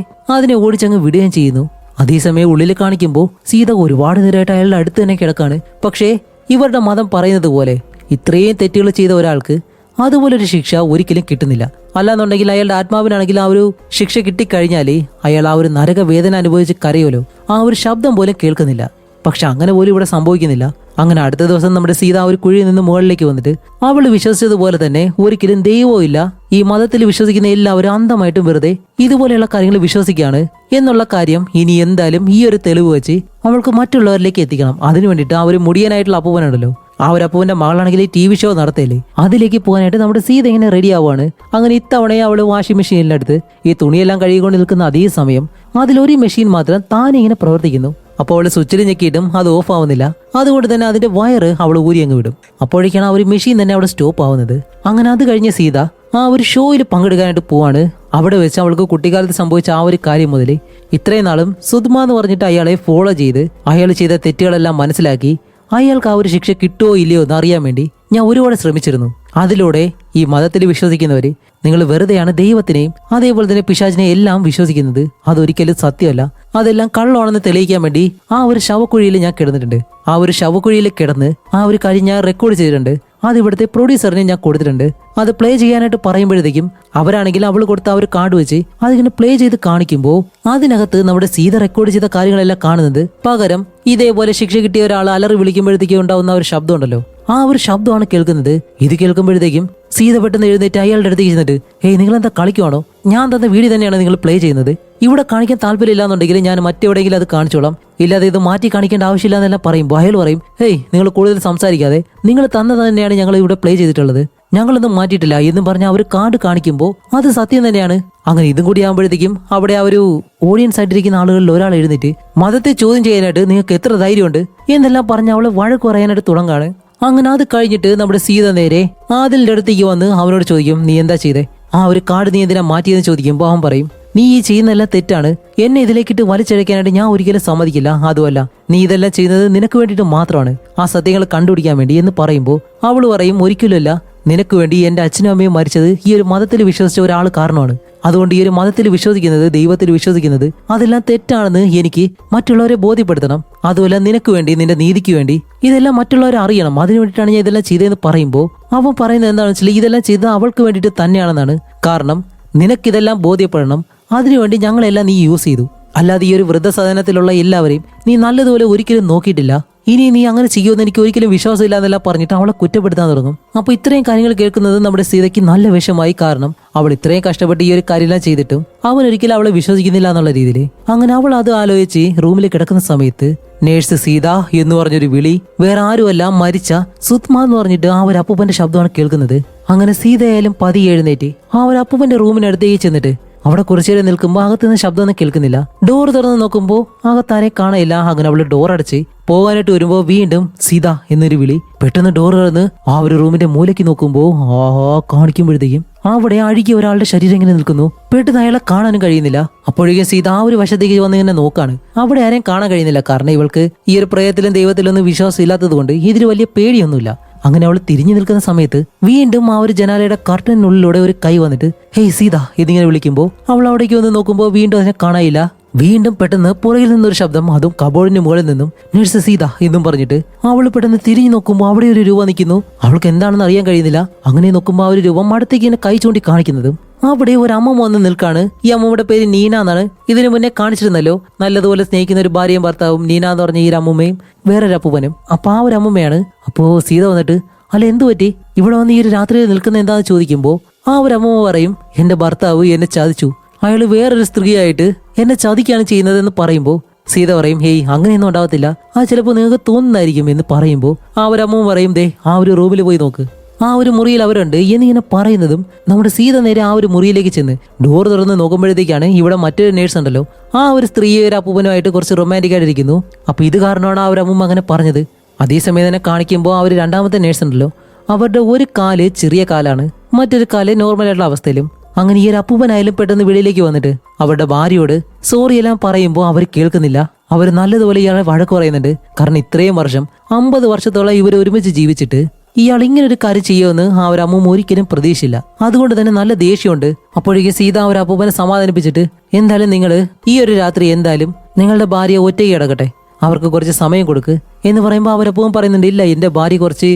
അതിനെ ഓടിച്ചങ്ങ് വിടുകയും ചെയ്യുന്നു. അതേസമയം ഉള്ളിൽ കാണിക്കുമ്പോൾ സീത ഒരുപാട് നേരമായിട്ട് അയാളുടെ അടുത്ത് തന്നെ കിടക്കാണ്. പക്ഷേ ഇവരുടെ മതം പറയുന്നത് പോലെ ഇത്രയും തെറ്റുകൾ ചെയ്ത ഒരാൾക്ക് അതുപോലൊരു ശിക്ഷ ഒരിക്കലും കിട്ടുന്നില്ല. അല്ലാന്നുണ്ടെങ്കിൽ അയാളുടെ ആത്മാവിനാണെങ്കിൽ ആ ഒരു ശിക്ഷ കിട്ടിക്കഴിഞ്ഞാലേ അയാൾ ആ ഒരു നരകവേദന അനുഭവിച്ച് കരയോലോ, ആ ഒരു ശബ്ദം പോലും കേൾക്കുന്നില്ല. പക്ഷെ അങ്ങനെ പോലും ഇവിടെ സംഭവിക്കുന്നില്ല. അങ്ങനെ അടുത്ത ദിവസം നമ്മുടെ സീത ഒരു കുഴിയിൽ നിന്ന് മുകളിലേക്ക് വന്നിട്ട് അവൾ വിശ്വസിച്ചതുപോലെ തന്നെ ഒരിക്കലും ദൈവവും ഇല്ല, ഈ മതത്തിൽ വിശ്വസിക്കുന്ന എല്ലാവരും അന്ധമായിട്ടും വെറുതെ ഇതുപോലെയുള്ള കാര്യങ്ങൾ വിശ്വസിക്കുകയാണ് എന്നുള്ള കാര്യം ഇനി എന്തായാലും ഈ ഒരു തെളിവ് വെച്ച് അവൾക്ക് മറ്റുള്ളവരിലേക്ക് എത്തിക്കണം. അതിനു വേണ്ടിയിട്ട് ആ ഒരു മുടിയനായിട്ടുള്ള അപ്പൂവനുണ്ടല്ലോ, ആ ഒരു അപ്പൂവന്റെ മകളാണെങ്കിൽ TV ഷോ നടത്തല്ലേ, അതിലേക്ക് പോകാനായിട്ട് നമ്മുടെ സീത ഇങ്ങനെ റെഡി ആവുകയാണ്. അങ്ങനെ ഇത്തവണയെ അവള് വാഷിംഗ് മെഷീനിലെടുത്ത് ഈ തുണിയെല്ലാം കഴുകിക്കൊണ്ട് നിൽക്കുന്ന അതേ സമയം അതിലൊരു മെഷീൻ മാത്രം താനെ ഇങ്ങനെ പ്രവർത്തിക്കുന്നു. അപ്പോൾ അവള് സ്വിച്ചിൽ ഞെക്കിയിട്ടും അത് ഓഫ് ആവുന്നില്ല. അതുകൊണ്ട് തന്നെ അതിന്റെ വയറ് അവൾ ഊരി അങ്ങ് വിടും. അപ്പോഴേക്കാണ് ആ ഒരു മെഷീൻ തന്നെ അവിടെ സ്റ്റോപ്പ് ആവുന്നത്. അങ്ങനെ അത് കഴിഞ്ഞ സീത ആ ഒരു ഷോയിൽ പങ്കെടുക്കാനായിട്ട് പോവാണ്. അവിടെ വെച്ച് അവൾക്ക് കുട്ടിക്കാലത്ത് സംഭവിച്ച ആ ഒരു കാര്യം മുതൽ ഇത്രയും നാളും സുദ്മ എന്ന് പറഞ്ഞിട്ട് അയാളെ ഫോളോ ചെയ്ത് അയാൾ ചെയ്ത തെറ്റുകളെല്ലാം മനസ്സിലാക്കി അയാൾക്ക് ആ ഒരു ശിക്ഷ കിട്ടുമോ ഇല്ലയോ എന്ന് അറിയാൻ വേണ്ടി ഞാൻ ഒരുപാട് ശ്രമിച്ചിരുന്നു. അതിലൂടെ ഈ മതത്തിൽ വിശ്വസിക്കുന്നവര് നിങ്ങൾ വെറുതെയാണ് ദൈവത്തിനെയും അതേപോലെ തന്നെ പിശാചിനെയും എല്ലാം വിശ്വസിക്കുന്നത്, അതൊരിക്കലും സത്യമല്ല, അതെല്ലാം കള്ളമാണെന്ന് തെളിയിക്കാൻ വേണ്ടി ആ ഒരു ശവക്കുഴിയിൽ ഞാൻ കിടന്നിട്ടുണ്ട്. ആ ഒരു ശവക്കുഴിയിൽ കിടന്ന് ആ ഒരു കാര്യം ഞാൻ റെക്കോർഡ് ചെയ്തിട്ടുണ്ട്. അത് ഇവിടുത്തെ പ്രൊഡ്യൂസറിനെ ഞാൻ കൊടുത്തിട്ടുണ്ട്. അത് പ്ലേ ചെയ്യാനായിട്ട് പറയുമ്പോഴത്തേക്കും അവരാണെങ്കിൽ അവൾ കൊടുത്ത ആ ഒരു കാർഡ് വെച്ച് അതിങ്ങനെ പ്ലേ ചെയ്ത് കാണിക്കുമ്പോൾ അതിനകത്ത് നമ്മുടെ സീത റെക്കോർഡ് ചെയ്ത കാര്യങ്ങളെല്ലാം കാണുന്നത് പകരം ഇതേപോലെ ശിക്ഷ കിട്ടിയ ഒരാൾ അലറി വിളിക്കുമ്പോഴത്തേക്കും ഉണ്ടാവുന്ന ഒരു ശബ്ദം ഉണ്ടല്ലോ, ആ ഒരു ശബ്ദമാണ് കേൾക്കുന്നത്. ഇത് കേൾക്കുമ്പോഴത്തേക്കും സീത പെട്ടെന്ന് എഴുന്നേറ്റ് അയാളുടെ അടുത്ത് ഇരുന്നിട്ട്, ഏയ് നിങ്ങളെന്താ കളിക്കുവാണോ? ഞാൻ തന്ന വീഡിയോ തന്നെയാണ് നിങ്ങൾ പ്ലേ ചെയ്യുന്നത്. ഇവിടെ കാണിക്കാൻ താല്പര്യമില്ലാന്നുണ്ടെങ്കിൽ ഞാൻ മറ്റെവിടെയെങ്കിലും അത് കാണിച്ചോളാം, ഇല്ലാതെ ഇത് മാറ്റി കാണിക്കേണ്ട ആവശ്യമില്ല എന്നെല്ലാം പറയുമ്പോൾ അയാൾ പറയും, ഹേയ് നിങ്ങൾ കൂടുതൽ സംസാരിക്കാതെ, നിങ്ങൾ തന്നത് തന്നെയാണ് ഞങ്ങൾ ഇവിടെ പ്ലേ ചെയ്തിട്ടുള്ളത്, ഞങ്ങളൊന്നും മാറ്റിയിട്ടില്ല എന്നും പറഞ്ഞ ആ ഒരു കാർഡ് കാണിക്കുമ്പോൾ അത് സത്യം തന്നെയാണ്. അങ്ങനെ ഇതും കൂടി ആകുമ്പോഴത്തേക്കും അവിടെ ആ ഒരു ഓഡിയൻസ് ആയിട്ടിരിക്കുന്ന ആളുകളിൽ ഒരാൾ എഴുന്നേറ്റ് മതത്തെ ചോദ്യം ചെയ്യാനായിട്ട് നിങ്ങൾക്ക് എത്ര ധൈര്യമുണ്ട് എന്നെല്ലാം പറഞ്ഞ് അവളെ വഴക്ക് പറയാനായിട്ട് തുടങ്ങാണ്. അങ്ങനെ അത് കഴിഞ്ഞിട്ട് നമ്മുടെ സീത നേരെ ആദിലിന്റെ അടുത്തേക്ക് വന്ന് അവനോട് ചോദിക്കും, നീ എന്താ ചെയ്തേ? ആ ഒരു കാർഡ് നീ എന്തിനാ മാറ്റിയെന്ന് ചോദിക്കുമ്പോൾ അവൻ പറയും, നീ ഈ ചെയ്യുന്നതെല്ലാം തെറ്റാണ്, എന്നെ ഇതിലേക്കിട്ട് വലിച്ചഴക്കാനായിട്ട് ഞാൻ ഒരിക്കലും സമ്മതിക്കില്ല, അതുമല്ല നീ ഇതെല്ലാം ചെയ്യുന്നത് നിനക്ക് വേണ്ടിയിട്ട് മാത്രമാണ്, ആ സത്യങ്ങൾ കണ്ടുപിടിക്കാൻ വേണ്ടി എന്ന് പറയുമ്പോൾ അവള് പറയും, ഒരിക്കലുമല്ല, നിനക്ക് വേണ്ടി എന്റെ അച്ഛനും അമ്മയും മരിച്ചത് ഈ ഒരു മതത്തിൽ വിശ്വസിച്ച ഒരാൾ കാരണമാണ്. അതുകൊണ്ട് ഈ ഒരു മതത്തിൽ വിശ്വസിക്കുന്നത്, ദൈവത്തിൽ വിശ്വസിക്കുന്നത് അതെല്ലാം തെറ്റാണെന്ന് എനിക്ക് മറ്റുള്ളവരെ ബോധ്യപ്പെടുത്തണം. അതുമല്ല നിനക്ക് വേണ്ടി, നിന്റെ നീതിക്ക് വേണ്ടി ഇതെല്ലാം മറ്റുള്ളവരെ അറിയണം, അതിനു വേണ്ടിയിട്ടാണ് ഞാൻ ഇതെല്ലാം ചെയ്തതെന്ന് പറയുമ്പോൾ അവൻ പറയുന്നത് എന്താണെന്ന് വെച്ചാൽ ഇതെല്ലാം ചെയ്തത് അവൾക്ക് വേണ്ടിയിട്ട് തന്നെയാണെന്നാണ്. കാരണം നിനക്കിതെല്ലാം ബോധ്യപ്പെടണം, അതിനുവേണ്ടി ഞങ്ങളെല്ലാം നീ യൂസ് ചെയ്തു, അല്ലാതെ ഈ ഒരു വൃദ്ധസദനത്തിലുള്ള എല്ലാവരെയും നീ നല്ലതുപോലെ ഒരിക്കലും നോക്കിയിട്ടില്ല, ഇനി നീ അങ്ങനെ ചെയ്യുമെന്ന് എനിക്ക് ഒരിക്കലും വിശ്വാസമില്ല എന്നെല്ലാം പറഞ്ഞിട്ട് അവളെ കുറ്റപ്പെടുത്താൻ തുടങ്ങും. അപ്പൊ ഇത്രയും കാര്യങ്ങൾ കേൾക്കുന്നത് നമ്മുടെ സീതയ്ക്ക് നല്ല വിഷമായി. കാരണം അവൾ ഇത്രയും കഷ്ടപ്പെട്ട് ഈ ഒരു കാര്യമെല്ലാം ചെയ്തിട്ടും അവൻ ഒരിക്കലും അവളെ വിശ്വസിക്കുന്നില്ല എന്നുള്ള രീതിയിൽ. അങ്ങനെ അവൾ അത് ആലോചിച്ച് റൂമിൽ കിടക്കുന്ന സമയത്ത് നേഴ്സ് സീത എന്ന് പറഞ്ഞൊരു വിളി വേറെ ആരുമല്ല മരിച്ച സുത്മ എന്ന് പറഞ്ഞിട്ട് ആ ഒരു അപ്പൂപ്പന്റെ ശബ്ദമാണ് കേൾക്കുന്നത്. അങ്ങനെ സീതയായാലും പതിയെ എഴുന്നേറ്റ് ആ ഒരു അപ്പൂപ്പന്റെ റൂമിനടുത്തേക്ക് ചെന്നിട്ട് അവിടെ കുറച്ചേരം നിൽക്കുമ്പോൾ അകത്തുനിന്ന് ശബ്ദമൊന്നും കേൾക്കുന്നില്ല. ഡോർ തുറന്ന് നോക്കുമ്പോൾ അകത്താരെ കാണയില്ല. അങ്ങനെ അവള് ഡോർ അടച്ച് പോകാനായിട്ട് വരുമ്പോ വീണ്ടും സീത എന്നൊരു വിളി. പെട്ടെന്ന് ഡോർ തുറന്ന് ആ ഒരു റൂമിന്റെ മൂലയ്ക്ക് നോക്കുമ്പോൾ കാണിക്കുമ്പോഴത്തേക്കും അവിടെ അഴുകിയ ഒരാളുടെ ശരീരം ഇങ്ങനെ നിൽക്കുന്നു. പെട്ടെന്ന് അയാളെ കാണാനും കഴിയുന്നില്ല. അപ്പോഴേക്കും സീത ആ ഒരു വശത്തേക്ക് വന്ന് ഇങ്ങനെ നോക്കാണ്. അവിടെ ആരെയും കാണാൻ കഴിയുന്നില്ല. കാരണം ഇവൾക്ക് ഈ ഒരു പ്രയത്തിലും ദൈവത്തിലൊന്നും വിശ്വാസം ഇല്ലാത്തത് കൊണ്ട് ഇതിൽ വലിയ പേടിയൊന്നുമില്ല. അങ്ങനെ അവൾ തിരിഞ്ഞു നിൽക്കുന്ന സമയത്ത് വീണ്ടും ആ ഒരു ജനാലയുടെ കർട്ടനുള്ളിലൂടെ ഒരു കൈ വന്നിട്ട് ഹേയ് സീത ഇതിങ്ങനെ വിളിക്കുമ്പോൾ അവൾ അവിടേക്ക് വന്ന് നോക്കുമ്പോൾ വീണ്ടും അതിനെ കാണാനില്ല. വീണ്ടും പെട്ടെന്ന് പുറകിൽ നിന്നൊരു ശബ്ദം, അതും കബോർഡിന് മുകളിൽ നിന്നും. നഴ്സ് സീത എന്നും പറഞ്ഞിട്ട് അവൾ പെട്ടെന്ന് തിരിഞ്ഞു നോക്കുമ്പോൾ അവിടെ ഒരു രൂപ നിൽക്കുന്നു. അവൾക്ക് എന്താണെന്ന് അറിയാൻ കഴിയുന്നില്ല. അങ്ങനെ നോക്കുമ്പോൾ ആ ഒരു രൂപം അടുത്തേക്ക് ഇങ്ങനെ കൈ ചൂണ്ടി കാണിക്കുന്നതും അവിടെ ഒരു അമ്മ വന്ന് നിൽക്കാണ്. ഈ അമ്മയുടെ പേര് നീന എന്നാണ്. ഇതിനു മുന്നേ കാണിച്ചിരുന്നല്ലോ, നല്ലതുപോലെ സ്നേഹിക്കുന്ന ഒരു ഭാര്യയും ഭർത്താവും നീന എന്ന് പറഞ്ഞ ഈ ഒരു അമ്മൂമ്മയും വേറൊരു അപ്പൂപ്പനും. അപ്പൊ ആ ഒരു അമ്മൂമ്മയാണ്. അപ്പോ സീത വന്നിട്ട് അല്ല എന്തു പറ്റി ഇവിടെ വന്ന് ഈ ഒരു രാത്രിയിൽ നിൽക്കുന്ന എന്താന്ന് ചോദിക്കുമ്പോൾ ആ ഒരു അമ്മൂമ്മ പറയും, എന്റെ ഭർത്താവ് എന്നെ ചതിച്ചു, അയാൾ വേറൊരു സ്ത്രീയായിട്ട് എന്നെ ചതിക്കാണ് ചെയ്യുന്നതെന്ന് പറയുമ്പോൾ സീത പറയും, ഹേയ് അങ്ങനെയൊന്നും ഉണ്ടാവത്തില്ല, അത് ചിലപ്പോൾ നിങ്ങൾക്ക് തോന്നുന്നതായിരിക്കും എന്ന് പറയുമ്പോൾ ആ ഒരു അമ്മൂമ്മ പറയും, ദേ ആ ഒരു റൂമിൽ പോയി നോക്ക്, ആ ഒരു മുറിയിൽ അവരുണ്ട് എന്നിങ്ങനെ പറയുന്നതും നമ്മുടെ സീത നേരെ ആ ഒരു മുറിയിലേക്ക് ചെന്ന് ഡോർ തുറന്ന് നോക്കുമ്പോഴത്തേക്കാണ് ഇവിടെ മറ്റൊരു നേഴ്സ് ഉണ്ടല്ലോ, ആ ഒരു സ്ത്രീയെ ഒരു അപ്പൂപ്പനുമായിട്ട് കുറച്ച് റൊമാൻറ്റിക് ആയിട്ടിരിക്കുന്നു. അപ്പൊ ഇത് കാരണമാണ് ആ ഒരു അമ്മൂമ്മ അങ്ങനെ പറഞ്ഞത്. അതേസമയം തന്നെ കാണിക്കുമ്പോൾ ആ ഒരു രണ്ടാമത്തെ നേഴ്സ് ഉണ്ടല്ലോ, അവരുടെ ഒരു കാല് ചെറിയ കാലാണ്, മറ്റൊരു കാല് നോർമലായിട്ടുള്ള അവസ്ഥയിലും. അങ്ങനെ ഈ ഒരു അപ്പൂപ്പനായാലും പെട്ടെന്ന് വെളിയിലേക്ക് വന്നിട്ട് അവരുടെ ഭാര്യയോട് സോറി എല്ലാം പറയുമ്പോൾ അവർ കേൾക്കുന്നില്ല. അവർ നല്ലതുപോലെ ഇയാളെ വഴക്ക് പറയുന്നുണ്ട്. കാരണം ഇത്രയും വർഷം 50 വർഷത്തോളം ഇവർ ഒരുമിച്ച് ജീവിച്ചിട്ട് ഇയാൾ ഇങ്ങനെ ഒരു കാര്യം ചെയ്യുമെന്ന് ആ ഒരു അമ്മൂമ്മ ഒരിക്കലും പ്രതീക്ഷിച്ചില്ല. അതുകൊണ്ട് തന്നെ നല്ല ദേഷ്യമുണ്ട്. അപ്പോഴേക്കും സീത ആ ഒരു അപ്പൂപ്പനെ സമാധാനിപ്പിച്ചിട്ട് എന്തായാലും നിങ്ങൾ ഈ ഒരു രാത്രി എന്തായാലും നിങ്ങളുടെ ഭാര്യ ഒറ്റയ്ക്ക് കിടക്കട്ടെ, അവർക്ക് കുറച്ച് സമയം കൊടുക്ക് എന്ന് പറയുമ്പോൾ അവരപ്പവും പറയുന്നുണ്ട്, ഇല്ല എന്റെ ഭാര്യ കുറച്ച്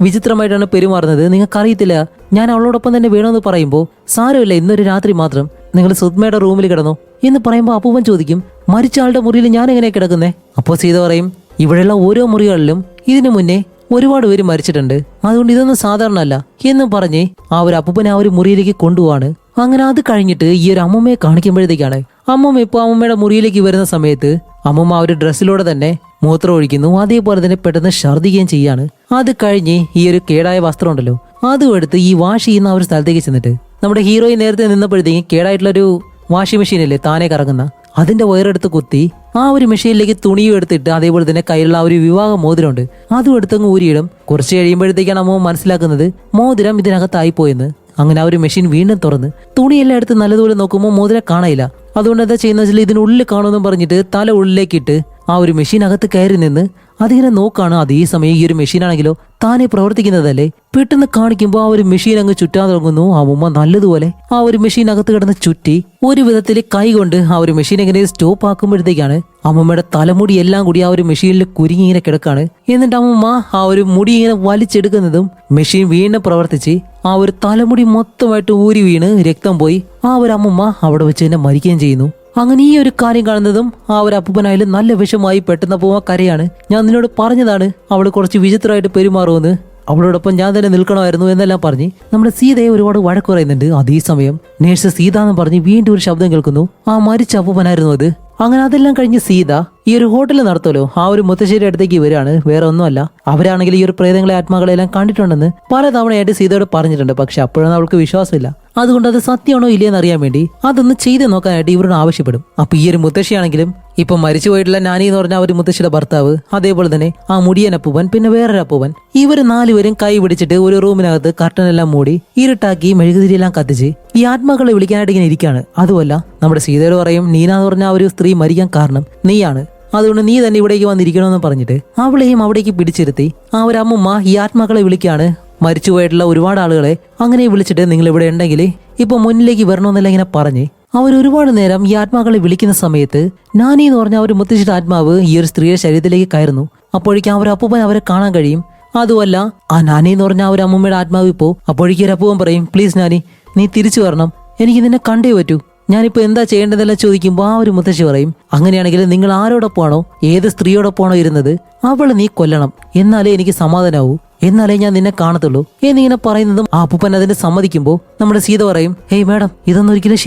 വിചിത്രമായിട്ടാണ് പെരുമാറുന്നത്, നിങ്ങൾക്കറിയത്തില്ല, ഞാൻ അവളോടൊപ്പം തന്നെ വേണമെന്ന് പറയുമ്പോൾ സാരമില്ല ഇന്നൊരു രാത്രി മാത്രം നിങ്ങൾ സുദ്മയുടെ റൂമിൽ കിടന്നോ എന്ന് പറയുമ്പോൾ അപ്പൂപ്പൻ ചോദിക്കും, മരിച്ച ആളുടെ മുറിയിൽ ഞാൻ എങ്ങനെ കിടക്കുന്നേ? അപ്പോൾ സീത പറയും, ഇവിടെയുള്ള ഓരോ മുറികളിലും ഇതിനു മുന്നേ ഒരുപാട് പേര് മരിച്ചിട്ടുണ്ട്, അതുകൊണ്ട് ഇതൊന്നും സാധാരണ അല്ല എന്നും പറഞ്ഞ് ആ ഒരു അപ്പൂപ്പനെ ആ ഒരു മുറിയിലേക്ക് കൊണ്ടുപോവാണ്. അങ്ങനെ അത് കഴിഞ്ഞിട്ട് ഈ ഒരു അമ്മൂമ്മയെ കാണിക്കുമ്പോഴത്തേക്കാണ് അമ്മൂമ്മ ഇപ്പോൾ അമ്മൂമ്മയുടെ മുറിയിലേക്ക് വരുന്ന സമയത്ത് അമ്മൂമ്മ ആ ഒരു ഡ്രസ്സിലൂടെ തന്നെ മൂത്രം ഒഴിക്കുന്നു, അതേപോലെ തന്നെ പെട്ടെന്ന് ഛർദ്ദിക്കുകയും ചെയ്യാണ്. അത് കഴിഞ്ഞ് ഈ ഒരു കേടായ വസ്ത്രം ഉണ്ടല്ലോ അതും എടുത്ത് ഈ വാഷ് ചെയ്യുന്ന ആ ഒരു സ്ഥലത്തേക്ക് ചെന്നിട്ട് നമ്മുടെ ഹീറോയിൻ നേരത്തെ നിന്നപ്പോഴത്തേക്കും കേടായിട്ടുള്ളൊരു വാഷിംഗ് മെഷീനില്ലേ താനെ കറങ്ങുന്ന, അതിന്റെ വയറെടുത്ത് കുത്തി ആ ഒരു മെഷീനിലേക്ക് തുണിയും എടുത്തിട്ട് അതേപോലെ തന്നെ കയ്യിലുള്ള ആ ഒരു വിവാഹ മോതിരമുണ്ട് അതും എടുത്തങ്ങ് ഊരിയിടും. കുറച്ച് കഴിയുമ്പോഴത്തേക്കാണ് അമ്മ മനസ്സിലാക്കുന്നത് മോതിരം ഇതിനകത്തായിപ്പോയെന്ന്. അങ്ങനെ ആ ഒരു മെഷീൻ വീണ്ടും തുറന്ന് തുണിയെല്ലാം എടുത്ത് നല്ലതുപോലെ നോക്കുമ്പോൾ മോതിരം കാണയില്ല. അതുകൊണ്ട് എന്താ ചെയ്യുന്ന വെച്ചാൽ ഇതിനുള്ളിൽ കാണുമെന്നും പറഞ്ഞിട്ട് തല ഉള്ളിലേക്കിട്ട് ആ ഒരു മെഷീൻ അകത്ത് കയറി നിന്ന് അതിങ്ങനെ നോക്കാണ്. അതേ സമയം ഈ ഒരു മെഷീനാണെങ്കിലോ താനെ പ്രവർത്തിക്കുന്നതല്ലേ. പെട്ടെന്ന് കാണിക്കുമ്പോൾ ആ ഒരു മെഷീൻ അങ്ങ് ചുറ്റാൻ തുടങ്ങുന്നു. ആ ഉമ്മ നല്ലതുപോലെ ആ ഒരു മെഷീൻ അകത്ത് കിടന്ന് ചുറ്റി ഒരു വിധത്തിൽ കൈ കൊണ്ട് ആ ഒരു മെഷീൻ എങ്ങനെ സ്റ്റോപ്പ് ആക്കുമ്പോഴത്തേക്കാണ് അമ്മമ്മയുടെ തലമുടി എല്ലാം കൂടി ആ ഒരു മെഷീനിൽ കുരുങ്ങി ഇങ്ങനെ കിടക്കാണ്. എന്നിട്ട് അമ്മമ്മ ആ ഒരു മുടി ഇങ്ങനെ വലിച്ചെടുക്കുന്നതും മെഷീൻ വീണ്ടും പ്രവർത്തിച്ച് ആ ഒരു തലമുടി മൊത്തമായിട്ട് ഊരി വീണ് രക്തം പോയി ആ ഒരു അമ്മമ്മ അവിടെ വെച്ച് തന്നെ മരിക്കുകയും ചെയ്യുന്നു. അങ്ങനെ ഈ ഒരു കാര്യം കാണുന്നതും ആ ഒരു അപ്പൂപ്പനായാലും നല്ല വിഷമായി പെട്ടെന്ന് പോവാൻ കരയാണ്. ഞാൻ നിന്നോട് പറഞ്ഞതാണ് അവള് കുറച്ച് വിചിത്രമായിട്ട് പെരുമാറുമെന്ന്, അവളോടൊപ്പം ഞാൻ തന്നെ നിൽക്കണമായിരുന്നു എന്നെല്ലാം പറഞ്ഞ് നമ്മുടെ സീതയെ ഒരുപാട് വഴക്ക് പറയുന്നുണ്ട്. അതേസമയം നേഴ്സ് സീത എന്ന് പറഞ്ഞ് വീണ്ടും ഒരു ശബ്ദം കേൾക്കുന്നു. ആ മരിച്ച അപ്പൂപ്പനായിരുന്നു അത്. അങ്ങനെ അതെല്ലാം കഴിഞ്ഞ് സീത ഈ ഒരു ഹോട്ടൽ നടത്തുമല്ലോ ആ ഒരു മുത്തശ്ശേരി അടുത്തേക്ക് വരികയാണ്. വേറെ ഒന്നുമല്ല, അവരാണെങ്കിൽ ഈ ഒരു പ്രേതങ്ങളെ ആത്മാക്കളെ എല്ലാം കണ്ടിട്ടുണ്ടെന്ന് പല തവണയായിട്ട് സീതയോട് പറഞ്ഞിട്ടുണ്ട്. പക്ഷെ അപ്പോഴൊന്നും അവൾക്ക് വിശ്വാസമില്ല. അതുകൊണ്ട് അത് സത്യമാണോ ഇല്ലയെന്ന് അറിയാൻ വേണ്ടി അതൊന്ന് ചെയ്ത് നോക്കാനായിട്ട് ഇവരോട് ആവശ്യപ്പെടും. അപ്പൊ ഈ ഒരു മുത്തശ്ശിയാണെങ്കിലും ഇപ്പൊ മരിച്ചു പോയിട്ടുള്ള നാനി എന്ന് പറഞ്ഞ ഒരു മുത്തശ്ശിയുടെ ഭർത്താവ്, അതേപോലെ തന്നെ ആ മുടിയൻ അപ്പൂപ്പൻ, പിന്നെ വേറൊരു അപ്പൂപ്പൻ, ഇവർ 4 പേരും കൈ പിടിച്ചിട്ട് ഒരു റൂമിനകത്ത് കർട്ടനെല്ലാം മൂടി ഇരുട്ടാക്കി മെഴുകുതിരിയെല്ലാം കത്തിച്ച് ഈ ആത്മാക്കളെ വിളിക്കാനായിട്ട് ഇങ്ങനെ ഇരിക്കുകയാണ്. അതുമല്ല നമ്മുടെ സീതയോട് പറയും, നീന എന്ന് പറഞ്ഞ ആ ഒരു സ്ത്രീ മരിക്കാൻ കാരണം നീയാണ്, അതുകൊണ്ട് നീ തന്നെ ഇവിടേക്ക് വന്നിരിക്കണമെന്ന് പറഞ്ഞിട്ട് അവളെയും അവിടേക്ക് പിടിച്ചിരുത്തി ആ ഒരു അമ്മൂമ്മ ഈ ആത്മാക്കളെ വിളിക്കാണ്. മരിച്ചുപോയിട്ടുള്ള ഒരുപാട് ആളുകളെ അങ്ങനെ വിളിച്ചിട്ട് നിങ്ങൾ ഇവിടെ ഉണ്ടെങ്കിൽ ഇപ്പൊ മുന്നിലേക്ക് വരണമെന്നല്ല ഇങ്ങനെ പറഞ്ഞ് അവർ ഒരുപാട് നേരം ഈ ആത്മാക്കളെ വിളിക്കുന്ന സമയത്ത് നാനി എന്ന് പറഞ്ഞ ഒരു മുത്തശ്ശിയുടെ ആത്മാവ് ഈ ഒരു സ്ത്രീയുടെ ശരീരത്തിലേക്ക് കയറുന്നു. അപ്പോഴേക്കും ആ ഒരു അപ്പൂപ്പൻ അവരെ കാണാൻ കഴിയും. അതുമല്ല ആ നാനി എന്ന് പറഞ്ഞ ഒരു അമ്മൂമ്മയുടെ ആത്മാവ് ഇപ്പോ അപ്പോഴേക്കും ഒരു അപ്പൂപ്പൻ പറയും, പ്ലീസ് നാനി നീ തിരിച്ചു വരണം, എനിക്ക് നിന്നെ കണ്ടേ പറ്റൂ, ഞാനിപ്പോ എന്താ ചെയ്യേണ്ടതെല്ലാം ചോദിക്കുമ്പോൾ ആ ഒരു മുത്തശ്ശി പറയും, അങ്ങനെയാണെങ്കിൽ നിങ്ങൾ ആരോടൊപ്പമാണോ ഏത് സ്ത്രീയോടൊപ്പമാണോ ഇരുന്നത് അവളെ നീ കൊല്ലണം, എന്നാലേ എനിക്ക് സമാധാനാവൂ, എന്നാലേ ഞാൻ നിന്നെ കാണത്തുള്ളൂ എന്നിങ്ങനെ പറയുന്നതും ആ അപ്പൂപ്പൻ അതിന് സമ്മതിക്കുമ്പോൾ നമ്മുടെ സീത പറയും, ഹേയ് മാഡം ഇതൊന്നും ഒരിക്കലും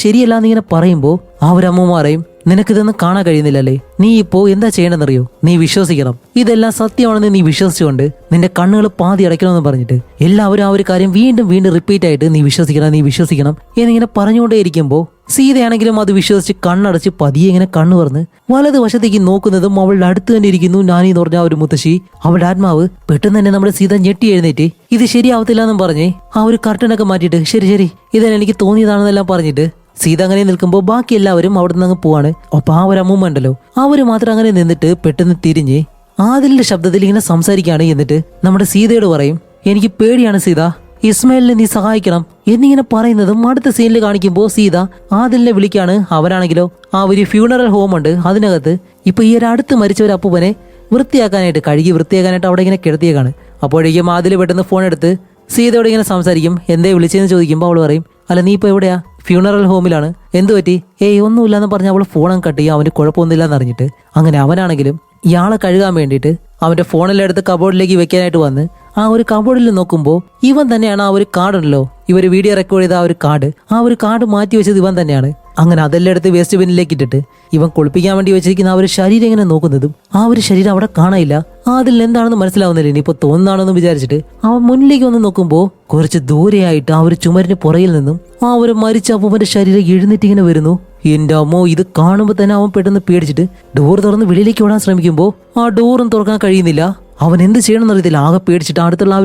ശരിയല്ല എന്നിങ്ങനെ പറയുമ്പോൾ ആ ഒരു അമ്മൂമ്മ പറയും, നിനക്കിതൊന്നും കാണാൻ കഴിയുന്നില്ലല്ലേ, നീ ഇപ്പോ എന്താ ചെയ്യണമെന്നറിയോ, നീ വിശ്വസിക്കണം, ഇതെല്ലാം സത്യമാണെന്ന് നീ വിശ്വസിച്ചുകൊണ്ട് നിന്റെ കണ്ണുകൾ പാതി അടയ്ക്കണമെന്ന് പറഞ്ഞിട്ട് എല്ലാവരും ആ ഒരു കാര്യം വീണ്ടും റിപ്പീറ്റ് ആയിട്ട് നീ വിശ്വസിക്കണം എന്നിങ്ങനെ പറഞ്ഞുകൊണ്ടേയിരിക്കുമ്പോൾ സീതയാണെങ്കിലും അത് വിശ്വസിച്ച് കണ്ണടച്ച് പതിയെ ഇങ്ങനെ കണ്ണു തുറന്ന് വലതുവശത്തേക്ക് നോക്കുന്നതും അവളുടെ അടുത്ത് തന്നെ ഇരിക്കുന്നു നാനി എന്ന് പറഞ്ഞ ഒരു മുത്തശ്ശി. അവളുടെ ആത്മാവ് പെട്ടെന്ന് തന്നെ നമ്മുടെ സീത ഞെട്ടി എഴുന്നേറ്റ് ഇത് ശരിയാവത്തില്ല എന്നും പറഞ്ഞ് ആ ഒരു കർട്ടനൊക്കെ മാറ്റിയിട്ട് ശരി ഇതെല്ലാം എനിക്ക് തോന്നിയതാണെന്നെല്ലാം പറഞ്ഞിട്ട് സീത അങ്ങനെ നിൽക്കുമ്പോൾ ബാക്കി എല്ലാവരും അവിടെ നിന്ന് അങ്ങ് പോവാണ്. അപ്പൊ ആ ഒരു അമ്മൂമ്മ ഉണ്ടല്ലോ അവര് മാത്രം അങ്ങനെ നിന്നിട്ട് പെട്ടെന്ന് തിരിഞ്ഞ് ആദിലിന്റെ ശബ്ദത്തിൽ ഇങ്ങനെ സംസാരിക്കുകയാണ്. എന്നിട്ട് നമ്മുടെ സീതയോട് പറയും, എനിക്ക് പേടിയാണ് സീത, ഇസ്മായിലിനെ നീ സഹായിക്കണം എന്നിങ്ങനെ പറയുന്നതും അടുത്ത സീനിൽ കാണിക്കുമ്പോൾ സീത ആദിലിനെ വിളിക്കാണ്. അവനാണെങ്കിലോ ആ ഒരു ഫ്യൂണറൽ ഹോം ഉണ്ട്, അതിനകത്ത് ഇപ്പൊ ഈ ഒരു അടുത്ത് മരിച്ച ഒരു അപ്പൂപ്പനെ കഴുകി വൃത്തിയാക്കാനായിട്ട് അവിടെ ഇങ്ങനെ കിടത്തിയേക്കാണ്. അപ്പോഴേക്കും ആദിൽ പെട്ടെന്ന് ഫോൺ എടുത്ത് സീതയോട് ഇങ്ങനെ സംസാരിക്കും. എന്തേ വിളിച്ചതെന്ന് ചോദിക്കുമ്പോൾ അവൾ പറയും, അല്ല നീ ഇപ്പൊ എവിടെയാ? ഫ്യൂണറൽ ഹോമിലാണ്. എന്തു പറ്റി? ഒന്നുമില്ലാന്ന് പറഞ്ഞ് അവൾ ഫോണും കട്ട് ചെയ്യുക. അവന് കുഴപ്പമൊന്നുമില്ലാന്ന് അറിഞ്ഞിട്ട് അങ്ങനെ അവനാണെങ്കിലും ഇയാളെ കഴുകാൻ വേണ്ടിയിട്ട് അവന്റെ ഫോണിലെടുത്ത് കബോർഡിലേക്ക് വെക്കാനായിട്ട് വന്ന് ആ ഒരു കബോർഡിൽ നോക്കുമ്പോൾ ഇവൻ തന്നെയാണ് ആ ഒരു കാർഡുണ്ടല്ലോ, ഇവര് വീഡിയോ റെക്കോർഡ് ചെയ്ത ആ ഒരു കാർഡ് മാറ്റി വെച്ചത് ഇവൻ തന്നെയാണ്. അങ്ങനെ അതെല്ലാം എടുത്ത് വേസ്റ്റ് ബിന്നിലേക്ക് ഇട്ടിട്ട് ഇവൻ കുളിപ്പിക്കാൻ വേണ്ടി വെച്ചിരിക്കുന്ന ആ ഒരു ശരീരം ഇങ്ങനെ നോക്കുന്നതും ആ ഒരു ശരീരം അവിടെ കാണാനില്ല. അതിൽ എന്താണെന്ന് മനസ്സിലാവുന്നില്ല. ഇനിയിപ്പോ തോന്നുന്നാണെന്ന് വിചാരിച്ചിട്ട് അവൻ മുന്നിലേക്ക് വന്ന് നോക്കുമ്പോൾ കുറച്ച് ദൂരെയായിട്ട് ആ ഒരു ചുമരിന് പുറകിൽ നിന്നും ആ ഒരു മരിച്ച അപ്പൂപ്പന്റെ ശരീരം എഴുന്നേറ്റ് ഇങ്ങനെ വരുന്നു. എന്റെ അമ്മോ, ഇത് കാണുമ്പോൾ തന്നെ അവൻ പെട്ടെന്ന് പേടിച്ചിട്ട് ഡോർ തുറന്ന് വെളിയിലേക്ക് ഓടാൻ ശ്രമിക്കുമ്പോൾ ആ ഡോറും തുറക്കാൻ കഴിയുന്നില്ല. അവൻ എന്ത് ചെയ്യണമെന്ന് അറിയത്തില്ല. ആകെ പേടിച്ചിട്ട് അടുത്തുള്ള ആ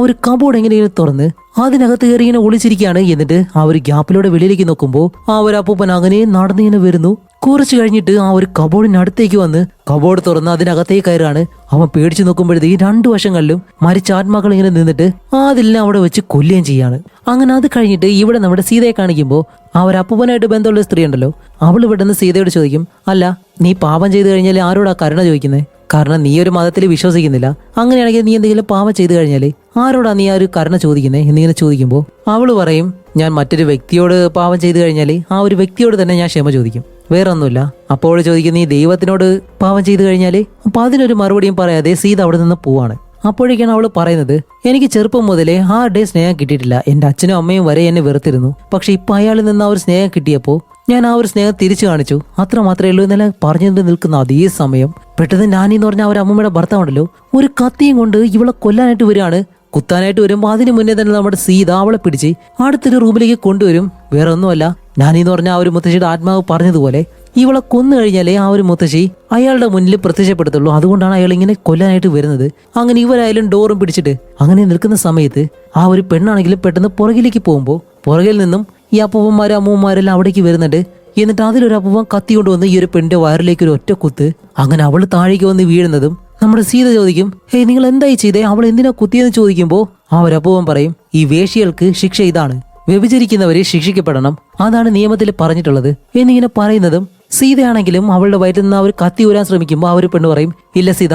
ഒരു കബോർഡ് എങ്ങനെയാണ് തുറന്ന് അതിനകത്ത് കയറി ഇങ്ങനെ ഒളിച്ചിരിക്കുകയാണ്. എന്നിട്ട് ആ ഒരു ഗ്യാപ്പിലൂടെ വെളിയിലേക്ക് നോക്കുമ്പോൾ ആ ഒരു അപ്പൂപ്പൻ അങ്ങനെ നടന്നിങ്ങനെ വരുന്നു. കുറച്ച് കഴിഞ്ഞിട്ട് ആ ഒരു കബോർഡിനടുത്തേക്ക് വന്ന് കബോർഡ് തുറന്ന് അതിനകത്തേക്ക് കയറാണ്. അവൻ പേടിച്ചു നോക്കുമ്പോഴത്തേക്ക് രണ്ടു വശങ്ങളിലും മരിച്ച ആത്മാക്കൾ ഇങ്ങനെ നിന്നിട്ട് അതിലിനെ അവിടെ വെച്ച് കൊല്ലുകയും ചെയ്യാണ്. അങ്ങനെ അത് കഴിഞ്ഞിട്ട് ഇവിടെ നമ്മുടെ സീതയെ കാണിക്കുമ്പോൾ ആ ഒരു അപ്പൂപ്പനായിട്ട് ബന്ധമുള്ള സ്ത്രീ ഉണ്ടല്ലോ, അവൾ പെട്ടെന്ന് സീതയോട് ചോദിക്കും, അല്ല നീ പാപം ചെയ്തു കഴിഞ്ഞാൽ ആരോടാ കരുണ ചോദിക്കുന്നത്? കാരണം നീ ഒരു മതത്തിൽ വിശ്വസിക്കുന്നില്ല. അങ്ങനെയാണെങ്കിൽ നീ എന്തെങ്കിലും പാപം ചെയ്തു കഴിഞ്ഞാൽ ആരോടാ നീ ആ ഒരു കരുണ ചോദിക്കുന്നത് എന്നിങ്ങനെ ചോദിക്കുമ്പോൾ അവള് പറയും, ഞാൻ മറ്റൊരു വ്യക്തിയോട് പാപം ചെയ്തു കഴിഞ്ഞാൽ ആ ഒരു വ്യക്തിയോട് തന്നെ ഞാൻ ക്ഷമ ചോദിക്കും, വേറെ ഒന്നുമില്ല. അപ്പോൾ ചോദിക്കുന്ന ഈ ദൈവത്തിനോട് പാപം ചെയ്തു കഴിഞ്ഞാൽ അപ്പൊ അതിനൊരു മറുപടിയും പറയാതെ സീത അവിടെ നിന്ന് പോവാണ്. അപ്പോഴേക്കാണ് അവള് പറയുന്നത്, എനിക്ക് ചെറുപ്പം മുതലേ ആരുടെയും സ്നേഹം കിട്ടിയിട്ടില്ല. എന്റെ അച്ഛനും അമ്മയും വരെ എന്നെ വെറുത്തിരുന്നു. പക്ഷെ ഇപ്പൊ അയാളിൽ നിന്ന് ആ ഒരു സ്നേഹം കിട്ടിയപ്പോ ഞാൻ ആ ഒരു സ്നേഹം തിരിച്ചു കാണിച്ചു, അത്ര മാത്രമേ ഉള്ളൂ എന്നല്ല പറഞ്ഞുകൊണ്ട് നിൽക്കുന്ന അതേ സമയം പെട്ടെന്ന് നാനി പറഞ്ഞ ആ ഒരു അമ്മൂമ്മയുടെ ഭർത്താവുണ്ടല്ലോ ഒരു കത്തിയും കൊണ്ട് ഇവളെ കൊല്ലാനായിട്ട് വരികയാണ്. കുത്താനായിട്ട് വരുമ്പോൾ അതിന് മുന്നേ തന്നെ നമ്മുടെ സീത അവളെ പിടിച്ച് അടുത്തൊരു റൂമിലേക്ക് കൊണ്ടുവരും. വേറെ ഒന്നുമല്ല, നാനി പറഞ്ഞ ആ ഒരു മുത്തശ്ശിയുടെ ആത്മാവ് പറഞ്ഞതുപോലെ ഇവളെ കൊന്നു കഴിഞ്ഞാലേ ആ ഒരു മുത്തശ്ശി അയാളുടെ മുന്നിൽ പ്രത്യക്ഷപ്പെടുത്തുള്ളൂ. അതുകൊണ്ടാണ് അയാൾ ഇങ്ങനെ കൊല്ലാനായിട്ട് വരുന്നത്. അങ്ങനെ ഇവരായാലും ഡോറും പിടിച്ചിട്ട് അങ്ങനെ നിൽക്കുന്ന സമയത്ത് ആ ഒരു പെണ്ണാണെങ്കിലും പെട്ടെന്ന് പുറകിലേക്ക് പോകുമ്പോൾ പുറകിൽ നിന്നും ഈ അപ്പൂപ്പന്മാരും അമ്മൂമ്മമാരെല്ലാം അവിടേക്ക് വരുന്നുണ്ട്. എന്നിട്ട് അതിലൊരു അപ്പൂപ്പൻ കത്തി കൊണ്ടുവന്ന് ഈ ഒരു പെണ്ണിന്റെ വയറിലേക്ക് ഒരു ഒറ്റ കുത്ത്. അങ്ങനെ അവൾ താഴേക്ക് വന്ന് വീഴുന്നതും നമ്മുടെ സീത ചോദിക്കും, നിങ്ങൾ എന്തായി ചെയ്തേ, അവൾ എന്തിനാ കുത്തിയെന്ന് ചോദിക്കുമ്പോൾ ആ ഒരു അപ്പൂപ്പൻ പറയും, ഈ വേശ്യകൾക്ക് ശിക്ഷ ഇതാണ്, വ്യഭിചരിക്കുന്നവരെ ശിക്ഷിക്കപ്പെടണം, അതാണ് നിയമത്തിൽ പറഞ്ഞിട്ടുള്ളത് എന്നിങ്ങനെ പറയുന്നതും സീതയാണെങ്കിലും അവളുടെ വയറ്റിൽ നിന്ന് ആ ഒരു കത്തി ഊരാൻ ശ്രമിക്കുമ്പോൾ ആ ഒരു പെണ്ണ് പറയും, ഇല്ല സീത,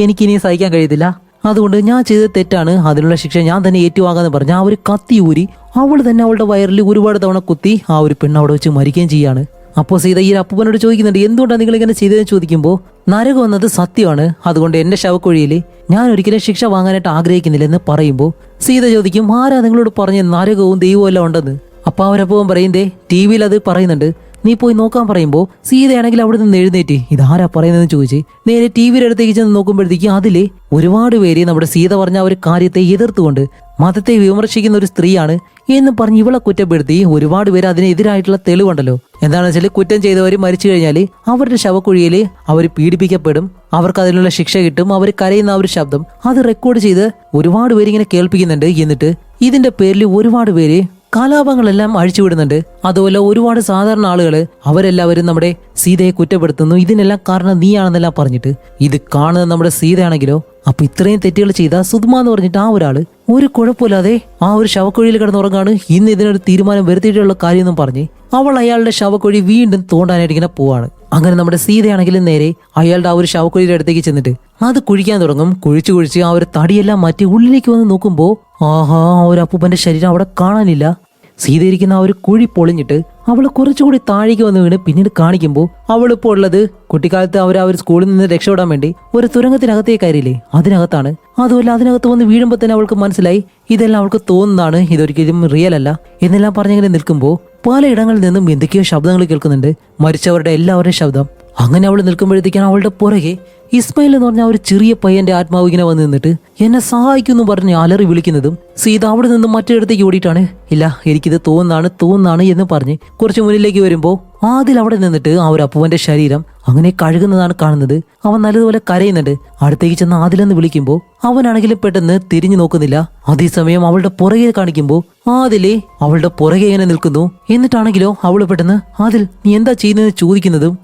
എനിക്കിനി സഹിക്കാൻ കഴിയത്തില്ല, അതുകൊണ്ട് ഞാൻ ചെയ്തത് തെറ്റാണ്, അതിനുള്ള ശിക്ഷ ഞാൻ തന്നെ ഏറ്റുവാങ്ങാന്ന് പറഞ്ഞ ആ ഒരു കത്തി ഊരി അവൾ തന്നെ അവളുടെ വയറിൽ ഒരുപാട് തവണ കുത്തി ആ ഒരു പെണ്ണ് അവിടെ വെച്ച് മരിക്കുകയും ചെയ്യാണ്. അപ്പോൾ സീത ഈ അപ്പൂപ്പനോട് ചോദിക്കുന്നുണ്ട്, എന്തുകൊണ്ടാണ് നിങ്ങൾ ഇങ്ങനെ ചെയ്തതെന്ന് ചോദിക്കുമ്പോൾ നരകം എന്നത് സത്യമാണ്, അതുകൊണ്ട് എന്റെ ശവക്കുഴിയിൽ ഞാൻ ഒരിക്കലും ശിക്ഷ വാങ്ങാനായിട്ട് ആഗ്രഹിക്കുന്നില്ല എന്ന് പറയുമ്പോൾ സീത ചോദിക്കും, ആരാ നിങ്ങളോട് പറഞ്ഞ നരകവും ദൈവവും എല്ലാം ഉണ്ടെന്ന്? അപ്പൊ അവരപ്പൂപ്പൻ പറയുന്നേ, ടി വിയിൽ അത് പറയുന്നുണ്ട്, നീ പോയി നോക്കാൻ പറയുമ്പോൾ സീതയാണെങ്കിൽ അവിടെ നിന്ന് എഴുന്നേറ്റ് ഇതാരാ പറയുന്നതെന്ന് ചോദിച്ച് നേരെ ടി വിയുടെ അടുത്തേക്ക് ചെന്ന് നോക്കുമ്പോഴത്തേക്ക് അതില് ഒരുപാട് പേര് നമ്മുടെ സീത പറഞ്ഞ ഒരു കാര്യത്തെ എതിർത്തുകൊണ്ട് മതത്തെ വിമർശിക്കുന്ന ഒരു സ്ത്രീയാണ് എന്ന് പറഞ്ഞ് ഇവളെ കുറ്റപ്പെടുത്തി ഒരുപാട് പേര് അതിനെതിരായിട്ടുള്ള തെളിവുണ്ടല്ലോ. എന്താണെന്ന് വെച്ചാൽ കുറ്റം ചെയ്തവർ മരിച്ചു കഴിഞ്ഞാൽ അവരുടെ ശവക്കുഴിയിൽ അവർ പീഡിപ്പിക്കപ്പെടും, അവർക്ക് അതിനുള്ള ശിക്ഷ കിട്ടും, അവർ കരയുന്ന ആ ഒരു ശബ്ദം അത് റെക്കോർഡ് ചെയ്ത് ഒരുപാട് പേര് ഇങ്ങനെ കേൾപ്പിക്കുന്നുണ്ട്. എന്നിട്ട് ഇതിന്റെ പേരിൽ ഒരുപാട് പേര് കലാപങ്ങളെല്ലാം അഴിച്ചുവിടുന്നുണ്ട്. അതുപോലെ ഒരുപാട് സാധാരണ ആളുകള് അവരെല്ലാവരും നമ്മുടെ സീതയെ കുറ്റപ്പെടുത്തുന്നു, ഇതിനെല്ലാം കാരണം നീയാണെന്നെല്ലാം പറഞ്ഞിട്ട്. ഇത് കാണുന്നത് നമ്മുടെ സീതയാണെങ്കിലോ അപ്പൊ ഇത്രയും തെറ്റുകൾ ചെയ്ത സുധമ എന്ന് പറഞ്ഞിട്ട് ആ ഒരാള് ഒരു കുഴപ്പമില്ലാതെ ആ ഒരു ശവക്കുഴിയിൽ കിടന്നുറങ്ങാണ്. ഇന്ന് ഇതിനൊരു തീരുമാനം വരുത്തിയിട്ടുള്ള കാര്യമെന്നും പറഞ്ഞ് അവൾ അയാളുടെ ശവക്കുഴി വീണ്ടും തോണ്ടാനായിട്ട് ഇങ്ങനെ പോവാണ്. അങ്ങനെ നമ്മുടെ സീതയാണെങ്കിലും നേരെ അയാളുടെ ആ ഒരു ശവക്കുഴിയുടെ അടുത്തേക്ക് ചെന്നിട്ട് അത് കുഴിക്കാൻ തുടങ്ങും. കുഴിച്ച് ആ ഒരു തടിയെല്ലാം മാറ്റി ഉള്ളിലേക്ക് വന്ന് നോക്കുമ്പോൾ ആഹാ, ആ ഒരു അപ്പൂപ്പന്റെ ശരീരം അവിടെ കാണാനില്ല. സീതയിരിക്കുന്ന ആ ഒരു കുഴി പൊളിഞ്ഞിട്ട് അവള് കുറച്ചുകൂടി താഴേക്ക് വന്ന് വീണ് പിന്നീട് കാണിക്കുമ്പോൾ അവളിപ്പോൾ ഉള്ളത് കുട്ടിക്കാലത്ത് അവർ ആ ഒരു സ്കൂളിൽ നിന്ന് രക്ഷപ്പെടാൻ വേണ്ടി ഒരു തുരങ്കത്തിനകത്തേക്ക് കയറിയില്ലേ, അതിനകത്താണ്. അതുമല്ല അതിനകത്ത് വന്ന് വീഴുമ്പോൾ തന്നെ അവൾക്ക് മനസ്സിലായി ഇതെല്ലാം അവൾക്ക് തോന്നുന്നതാണ്, ഇതൊരിക്കലും റിയൽ അല്ല എന്നെല്ലാം പറഞ്ഞിങ്ങനെ നിൽക്കുമ്പോൾ പലയിടങ്ങളിൽ നിന്നും എന്തൊക്കെയോ ശബ്ദങ്ങൾ കേൾക്കുന്നുണ്ട്, മരിച്ചവരുടെ എല്ലാവരുടെയും ശബ്ദം. അങ്ങനെ അവൾ നിൽക്കുമ്പോഴത്തേക്കാണ് അവളുടെ പുറകെ ഇസ്മായിൽ എന്ന് പറഞ്ഞ ഒരു ചെറിയ പയ്യന്റെ ആത്മാവ് ഇങ്ങനെ വന്ന് നിന്നിട്ട് എന്നെ സഹായിക്കുന്നു പറഞ്ഞ് അലറി വിളിക്കുന്നതും സീത അവിടെ നിന്നും മറ്റൊരിടത്തേക്ക് ഓടിയിട്ടാണ്, ഇല്ല എനിക്കിത് തോന്നാണ് എന്ന് പറഞ്ഞ് കുറച്ച് മുന്നിലേക്ക് വരുമ്പോൾ ആദിൽ അവിടെ നിന്നിട്ട് ആ ഒരു അപ്പുവന്റെ ശരീരം അങ്ങനെ കഴുകുന്നതാണ് കാണുന്നത്. അവൻ നല്ലതുപോലെ കരയുന്നുണ്ട്. അടുത്തേക്ക് ചെന്ന് ആദിലെന്ന് വിളിക്കുമ്പോൾ അവനാണെങ്കിലും പെട്ടെന്ന് തിരിഞ്ഞു നോക്കുന്നില്ല. അതേസമയം അവളുടെ പുറകെ കാണിക്കുമ്പോൾ ആദിലെ അവളുടെ പുറകെ ഇങ്ങനെ നിൽക്കുന്നു. എന്നിട്ടാണെങ്കിലോ അവള് പെട്ടെന്ന് ആദിൽ നീ എന്താ ചെയ്യുന്നതെന്ന് ചോദിക്കുന്നതും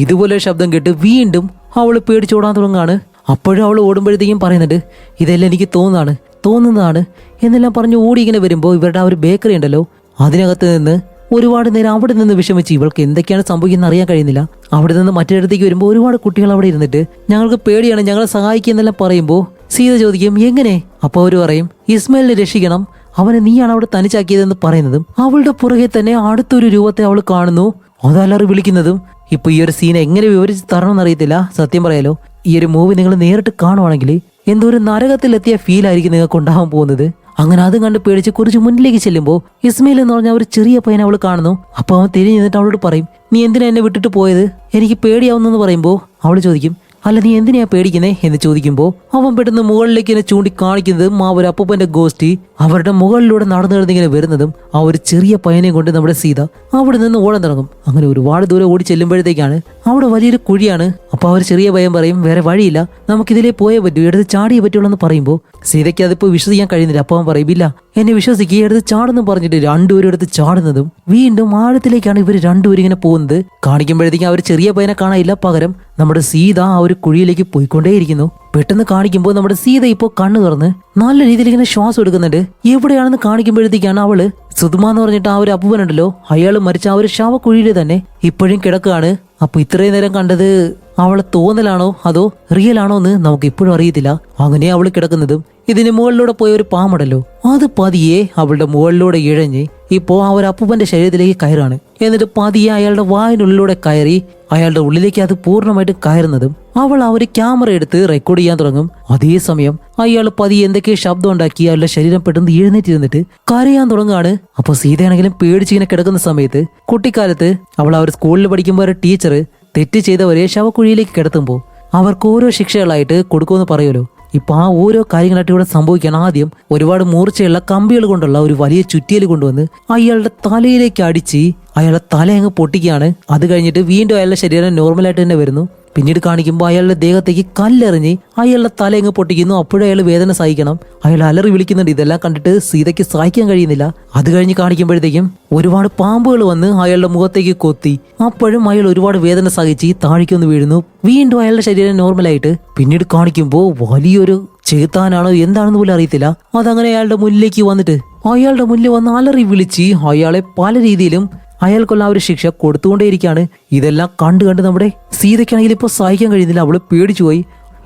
ഇതുപോലെ ശബ്ദം കേട്ട് വീണ്ടും അവള് പേടിച്ചോടാൻ തുടങ്ങാണ്. അപ്പോഴും അവൾ ഓടുമ്പോഴത്തേക്കും പറയുന്നുണ്ട്, ഇതെല്ലാം എനിക്ക് തോന്നുന്നതാണ് എന്നെല്ലാം പറഞ്ഞ് ഓടി ഇങ്ങനെ വരുമ്പോൾ ഇവരുടെ ആ ഒരു ബേക്കറി ഉണ്ടല്ലോ, അതിനകത്ത് നിന്ന് ഒരുപാട് നേരം അവിടെ നിന്ന് വിഷമിച്ച് ഇവൾക്ക് എന്തൊക്കെയാണ് സംഭവിക്കുന്നത് അറിയാൻ കഴിയുന്നില്ല. അവിടെ നിന്ന് മറ്റൊരിടത്തേക്ക് വരുമ്പോൾ ഒരുപാട് കുട്ടികൾ അവിടെ ഇരുന്നിട്ട് ഞങ്ങൾക്ക് പേടിയാണ്, ഞങ്ങളെ സഹായിക്കുക എന്നെല്ലാം പറയുമ്പോൾ സീത ചോദിക്കും എങ്ങനെ? അപ്പോൾ അവർ പറയും ഇസ്മായിലിനെ രക്ഷിക്കണം, അവനെ നീയാണ് അവിടെ തനിച്ചാക്കിയതെന്ന് പറയുന്നതും അവളുടെ പുറകെ തന്നെ അടുത്തൊരു രൂപത്തെ അവൾ കാണുന്നു, അതല്ലറി വിളിക്കുന്നതും. ഇപ്പൊ ഈ ഒരു സീൻ എങ്ങനെ വിവരിച്ച് തരണമെന്ന് അറിയത്തില്ല. സത്യം പറയാലോ, ഈ ഒരു മൂവി നിങ്ങൾ നേരിട്ട് കാണുവാണെങ്കിൽ എന്തോ ഒരു നരകത്തിലെത്തിയ ഫീൽ ആയിരിക്കും നിങ്ങൾക്ക് ഉണ്ടാവാൻ പോകുന്നത്. അങ്ങനെ അതും കണ്ട് പേടിച്ച് കുറച്ച് മുന്നിലേക്ക് ചെല്ലുമ്പോൾ ഇസ്മായിൽ എന്ന് പറഞ്ഞ ഒരു ചെറിയ പയ്യനെ അവൾ കാണുന്നു. അപ്പൊ അവൻ തിരിഞ്ഞു നിന്നിട്ട് അവളോട് പറയും, നീ എന്തിനാ എന്നെ വിട്ടിട്ട് പോയത്? എനിക്ക് പേടിയാവുന്നെന്ന് പറയുമ്പോൾ അവൾ ചോദിക്കും, അല്ല നീ എന്തിനാ പേടിക്കുന്നേ എന്ന് ചോദിക്കുമ്പോൾ അവൻ പെട്ടെന്ന് മുകളിലേക്ക് ഇങ്ങനെ ചൂണ്ടി കാണിക്കുന്നതും ആ ഒരു അപ്പൂപ്പന്റെ ഗോസ്റ്റി അവരുടെ മുകളിലൂടെ നടന്നു കിടന്നിങ്ങനെ വരുന്നതും ആ ഒരു ചെറിയ പയ്യനെയും കൊണ്ട് നമ്മുടെ സീത അവിടെ നിന്ന് ഓടാൻ തുടങ്ങും. അങ്ങനെ ഒരുപാട് ദൂരം ഓടി ചെല്ലുമ്പോഴത്തേക്കാണ് അവിടെ വലിയൊരു കുഴിയാണ്. അപ്പൊ അവർ ചെറിയ പയ്യൻ പറയും, വേറെ വഴിയില്ല, നമുക്കിതിലേ പോയേ പറ്റൂ, എടുത്ത് ചാടിയേ പറ്റുള്ളൂ എന്ന് പറയുമ്പോൾ സീതയ്ക്ക് അതിപ്പോ വിശ്വസിക്കാൻ കഴിയുന്നില്ല. അപ്പൊ അവൻ പറയും, ഇല്ല എന്നെ വിശ്വസിക്കുക, എടുത്ത് ചാടുന്നു പറഞ്ഞിട്ട് രണ്ടുപേരും എടുത്ത് ചാടുന്നതും വീണ്ടും ആഴത്തിലേക്കാണ് ഇവർ രണ്ടുപേരും ഇങ്ങനെ പോകുന്നത്. കാണിക്കുമ്പോഴത്തേക്കും അവർ ചെറിയ പയ്യനെ കാണാനില്ല, പകരം നമ്മുടെ സീത ആ ഒരു കുഴിയിലേക്ക് പോയിക്കൊണ്ടേയിരിക്കുന്നു. പെട്ടെന്ന് കാണിക്കുമ്പോൾ നമ്മുടെ സീത ഇപ്പോ കണ്ണു തുറന്ന് നല്ല രീതിയിൽ ഇങ്ങനെ ശ്വാസം എടുക്കുന്നുണ്ട്. എവിടെയാണെന്ന് കാണിക്കുമ്പോഴത്തേക്കാണ് അവള് സുധുമ എന്ന് പറഞ്ഞിട്ട് ആ ഒരു അപ്പൂപ്പനുണ്ടല്ലോ, അയാൾ മരിച്ച ആ ഒരു ശവക്കുഴിയിൽ തന്നെ ഇപ്പോഴും കിടക്കുകയാണ്. അപ്പൊ ഇത്രയും നേരം കണ്ടത് അവളെ തോന്നലാണോ അതോ റിയൽ ആണോ എന്ന് നമുക്ക് ഇപ്പോഴും അറിയത്തില്ല. അങ്ങനെ അവള് കിടക്കുന്നതും ഇതിന് മുകളിലൂടെ പോയ ഒരു പാമ്പുണ്ടല്ലോ, അത് പതിയെ അവളുടെ മുകളിലൂടെ ഇഴഞ്ഞ് ഇപ്പോ ആ ഒരു അപ്പൂപ്പന്റെ ശരീരത്തിലേക്ക് കയറാണ്. എന്നിട്ട് പതിയെ അയാളുടെ വായിനുള്ളിലൂടെ കയറി അയാളുടെ ഉള്ളിലേക്ക് അത് പൂർണ്ണമായിട്ട് കയറുന്നതും അവൾ ആ ഒരു ക്യാമറ എടുത്ത് റെക്കോർഡ് ചെയ്യാൻ തുടങ്ങും. അതേസമയം അയാൾ പതിയെ എന്തൊക്കെയോ ശബ്ദം ഉണ്ടാക്കി അയാളുടെ ശരീരം പെട്ടെന്ന് എഴുന്നേറ്റിരുന്നിട്ട് കരയാൻ തുടങ്ങുകയാണ്. അപ്പൊ സീതയാണെങ്കിലും പേടിച്ചിങ്ങനെ കിടക്കുന്ന സമയത്ത് കുട്ടിക്കാലത്ത് അവൾ അവർ സ്കൂളിൽ പഠിക്കുമ്പോൾ ഒരു ടീച്ചർ തെറ്റ് ചെയ്തവരെ ശവക്കുഴിയിലേക്ക് കിടത്തുമ്പോൾ അവർക്ക് ഓരോ ശിക്ഷകളായിട്ട് കൊടുക്കുമെന്ന് പറയുമല്ലോ. ഇപ്പൊ ആ ഓരോ കാര്യങ്ങളായിട്ട് ഇവിടെ സംഭവിക്കാൻ ആദ്യം ഒരുപാട് മൂർച്ചയുള്ള കമ്പികൾ കൊണ്ടുള്ള ഒരു വലിയ ചുറ്റിയൽ കൊണ്ടുവന്ന് അയാളുടെ തലയിലേക്ക് അടിച്ച് അയാളുടെ തല അങ്ങ് പൊട്ടിക്കുകയാണ്. അത് കഴിഞ്ഞിട്ട് വീണ്ടും അയാളുടെ ശരീരം നോർമലായിട്ട് തന്നെ വരുന്നു. പിന്നീട് കാണിക്കുമ്പോൾ അയാളുടെ ദേഹത്തേക്ക് കല്ലെറിഞ്ഞ് അയാളുടെ തല അങ്ങ് പൊട്ടിക്കുന്നു. അപ്പോഴും അയാൾ വേദന സഹിക്കണം, അയാൾ അലറി വിളിക്കുന്നുണ്ട്. ഇതെല്ലാം കണ്ടിട്ട് സീതയ്ക്ക് സഹിക്കാൻ കഴിയുന്നില്ല. അത് കഴിഞ്ഞ് കാണിക്കുമ്പോഴത്തേക്കും ഒരുപാട് പാമ്പുകൾ വന്ന് അയാളുടെ മുഖത്തേക്ക് കൊത്തി. അപ്പോഴും അയാൾ ഒരുപാട് വേദന സഹിച്ച് താഴേക്കൊന്ന് വീഴുന്നു. വീണ്ടും അയാളുടെ ശരീരം നോർമലായിട്ട്. പിന്നീട് കാണിക്കുമ്പോൾ വലിയൊരു ചേത്താനാണോ എന്താണെന്ന് പോലും അറിയത്തില്ല, അതങ്ങനെ അയാളുടെ മുന്നിലേക്ക് വന്നിട്ട് അയാളുടെ മുന്നിൽ വന്ന് അലറി വിളിച്ച് അയാളെ പല രീതിയിലും അയാൾക്കുള്ള ആ ഒരു ശിക്ഷ കൊടുത്തുകൊണ്ടേയിരിക്കുകയാണ്. ഇതെല്ലാം കണ്ട് നമ്മുടെ സീതയ്ക്കാണെങ്കിൽ ഇപ്പോൾ സഹിക്കാൻ കഴിയുന്നില്ല, അവള് പേടിച്ചു പോയി.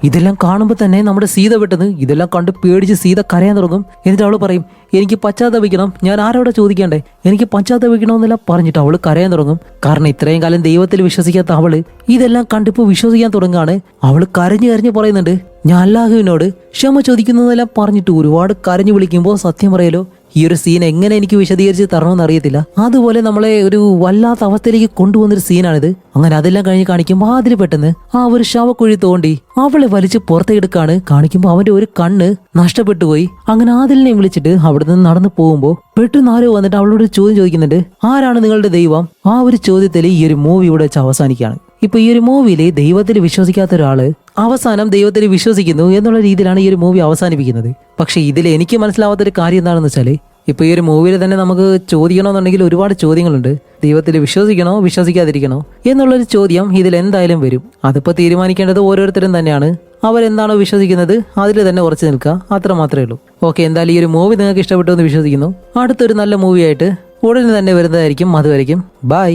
ഇതെല്ലാം കാണുമ്പോൾ തന്നെ നമ്മുടെ സീത പെട്ടെന്ന് ഇതെല്ലാം കണ്ട് പേടിച്ച് സീത കരയാൻ തുടങ്ങും. എന്നിട്ട് അവള് പറയും, എനിക്ക് പശ്ചാത്തപിക്കണം, ഞാൻ ആരോടെ ചോദിക്കണ്ടേ, എനിക്ക് പശ്ചാത്തപിക്കണമെന്നെല്ലാം പറഞ്ഞിട്ട് അവള് കരയാൻ തുടങ്ങും. കാരണം ഇത്രയും കാലം ദൈവത്തിൽ വിശ്വസിക്കാത്ത അവള് ഇതെല്ലാം കണ്ടിപ്പോൾ വിശ്വസിക്കാൻ തുടങ്ങുകയാണ്. അവള് കരഞ്ഞു പറയുന്നുണ്ട്, ഞാൻ അല്ലാഹുവിനോട് ക്ഷമ ചോദിക്കുന്നതെല്ലാം പറഞ്ഞിട്ട് ഒരുപാട് കരഞ്ഞു വിളിക്കുമ്പോൾ സത്യം പറയലോ ഈ ഒരു സീൻ എങ്ങനെ എനിക്ക് വിശദീകരിച്ച് തരണമെന്ന് അറിയത്തില്ല. അതുപോലെ നമ്മളെ ഒരു വല്ലാത്ത അവസ്ഥയിലേക്ക് കൊണ്ടുപോകുന്നൊരു സീനാണിത്. അങ്ങനെ അതെല്ലാം കഴിഞ്ഞ് കാണിക്കുമ്പോൾ അതിൽ പെട്ടെന്ന് ആ ഒരു ശവക്കുഴി തോണ്ടി അവളെ വലിച്ച് പുറത്തേക്കെടുക്കാണ്. കാണിക്കുമ്പോൾ അവന്റെ ഒരു കണ്ണ് നഷ്ടപ്പെട്ടു പോയി. അങ്ങനെ ആദിലിനെ വിളിച്ചിട്ട് അവിടെ നിന്ന് നടന്നു പോകുമ്പോൾ പെട്ടെന്ന് ആരോ വന്നിട്ട് അവളോട് ചോദ്യം ചോദിക്കുന്നുണ്ട്, ആരാണ് നിങ്ങളുടെ ദൈവം? ആ ഒരു ചോദ്യത്തിൽ ഈ ഒരു മൂവി ഇവിടെ വെച്ച് അവസാനിക്കുകയാണ്. ഇപ്പൊ ഈ ഒരു മൂവിയില് ദൈവത്തിൽ വിശ്വസിക്കാത്ത ഒരാള് അവസാനം ദൈവത്തിൽ വിശ്വസിക്കുന്നു എന്നുള്ള രീതിയിലാണ് ഈ ഒരു മൂവി അവസാനിപ്പിക്കുന്നത്. പക്ഷെ ഇതിൽ എനിക്ക് മനസ്സിലാവാത്തൊരു കാര്യം എന്താണെന്ന് വെച്ചാല് ഇപ്പൊ ഈ ഒരു മൂവിയിൽ തന്നെ നമുക്ക് ചോദിക്കണമെന്നുണ്ടെങ്കിൽ ഒരുപാട് ചോദ്യങ്ങളുണ്ട്. ദൈവത്തിൽ വിശ്വസിക്കണോ വിശ്വസിക്കാതിരിക്കണോ എന്നുള്ളൊരു ചോദ്യം ഇതിൽ എന്തായാലും വരും. അതിപ്പോ തീരുമാനിക്കേണ്ടത് ഓരോരുത്തരും തന്നെയാണ്. അവരെന്താണോ വിശ്വസിക്കുന്നത് അതിൽ തന്നെ ഉറച്ചു നിൽക്കുക, അത്ര മാത്രമേ ഉള്ളൂ. ഓക്കെ, എന്തായാലും ഈ ഒരു മൂവി നിങ്ങൾക്ക് ഇഷ്ടപ്പെട്ടു എന്ന് വിശ്വസിക്കുന്നു. അടുത്തൊരു നല്ല മൂവിയായിട്ട് ഉടനെ തന്നെ വരുന്നതായിരിക്കും. അതുവരെയും ബൈ.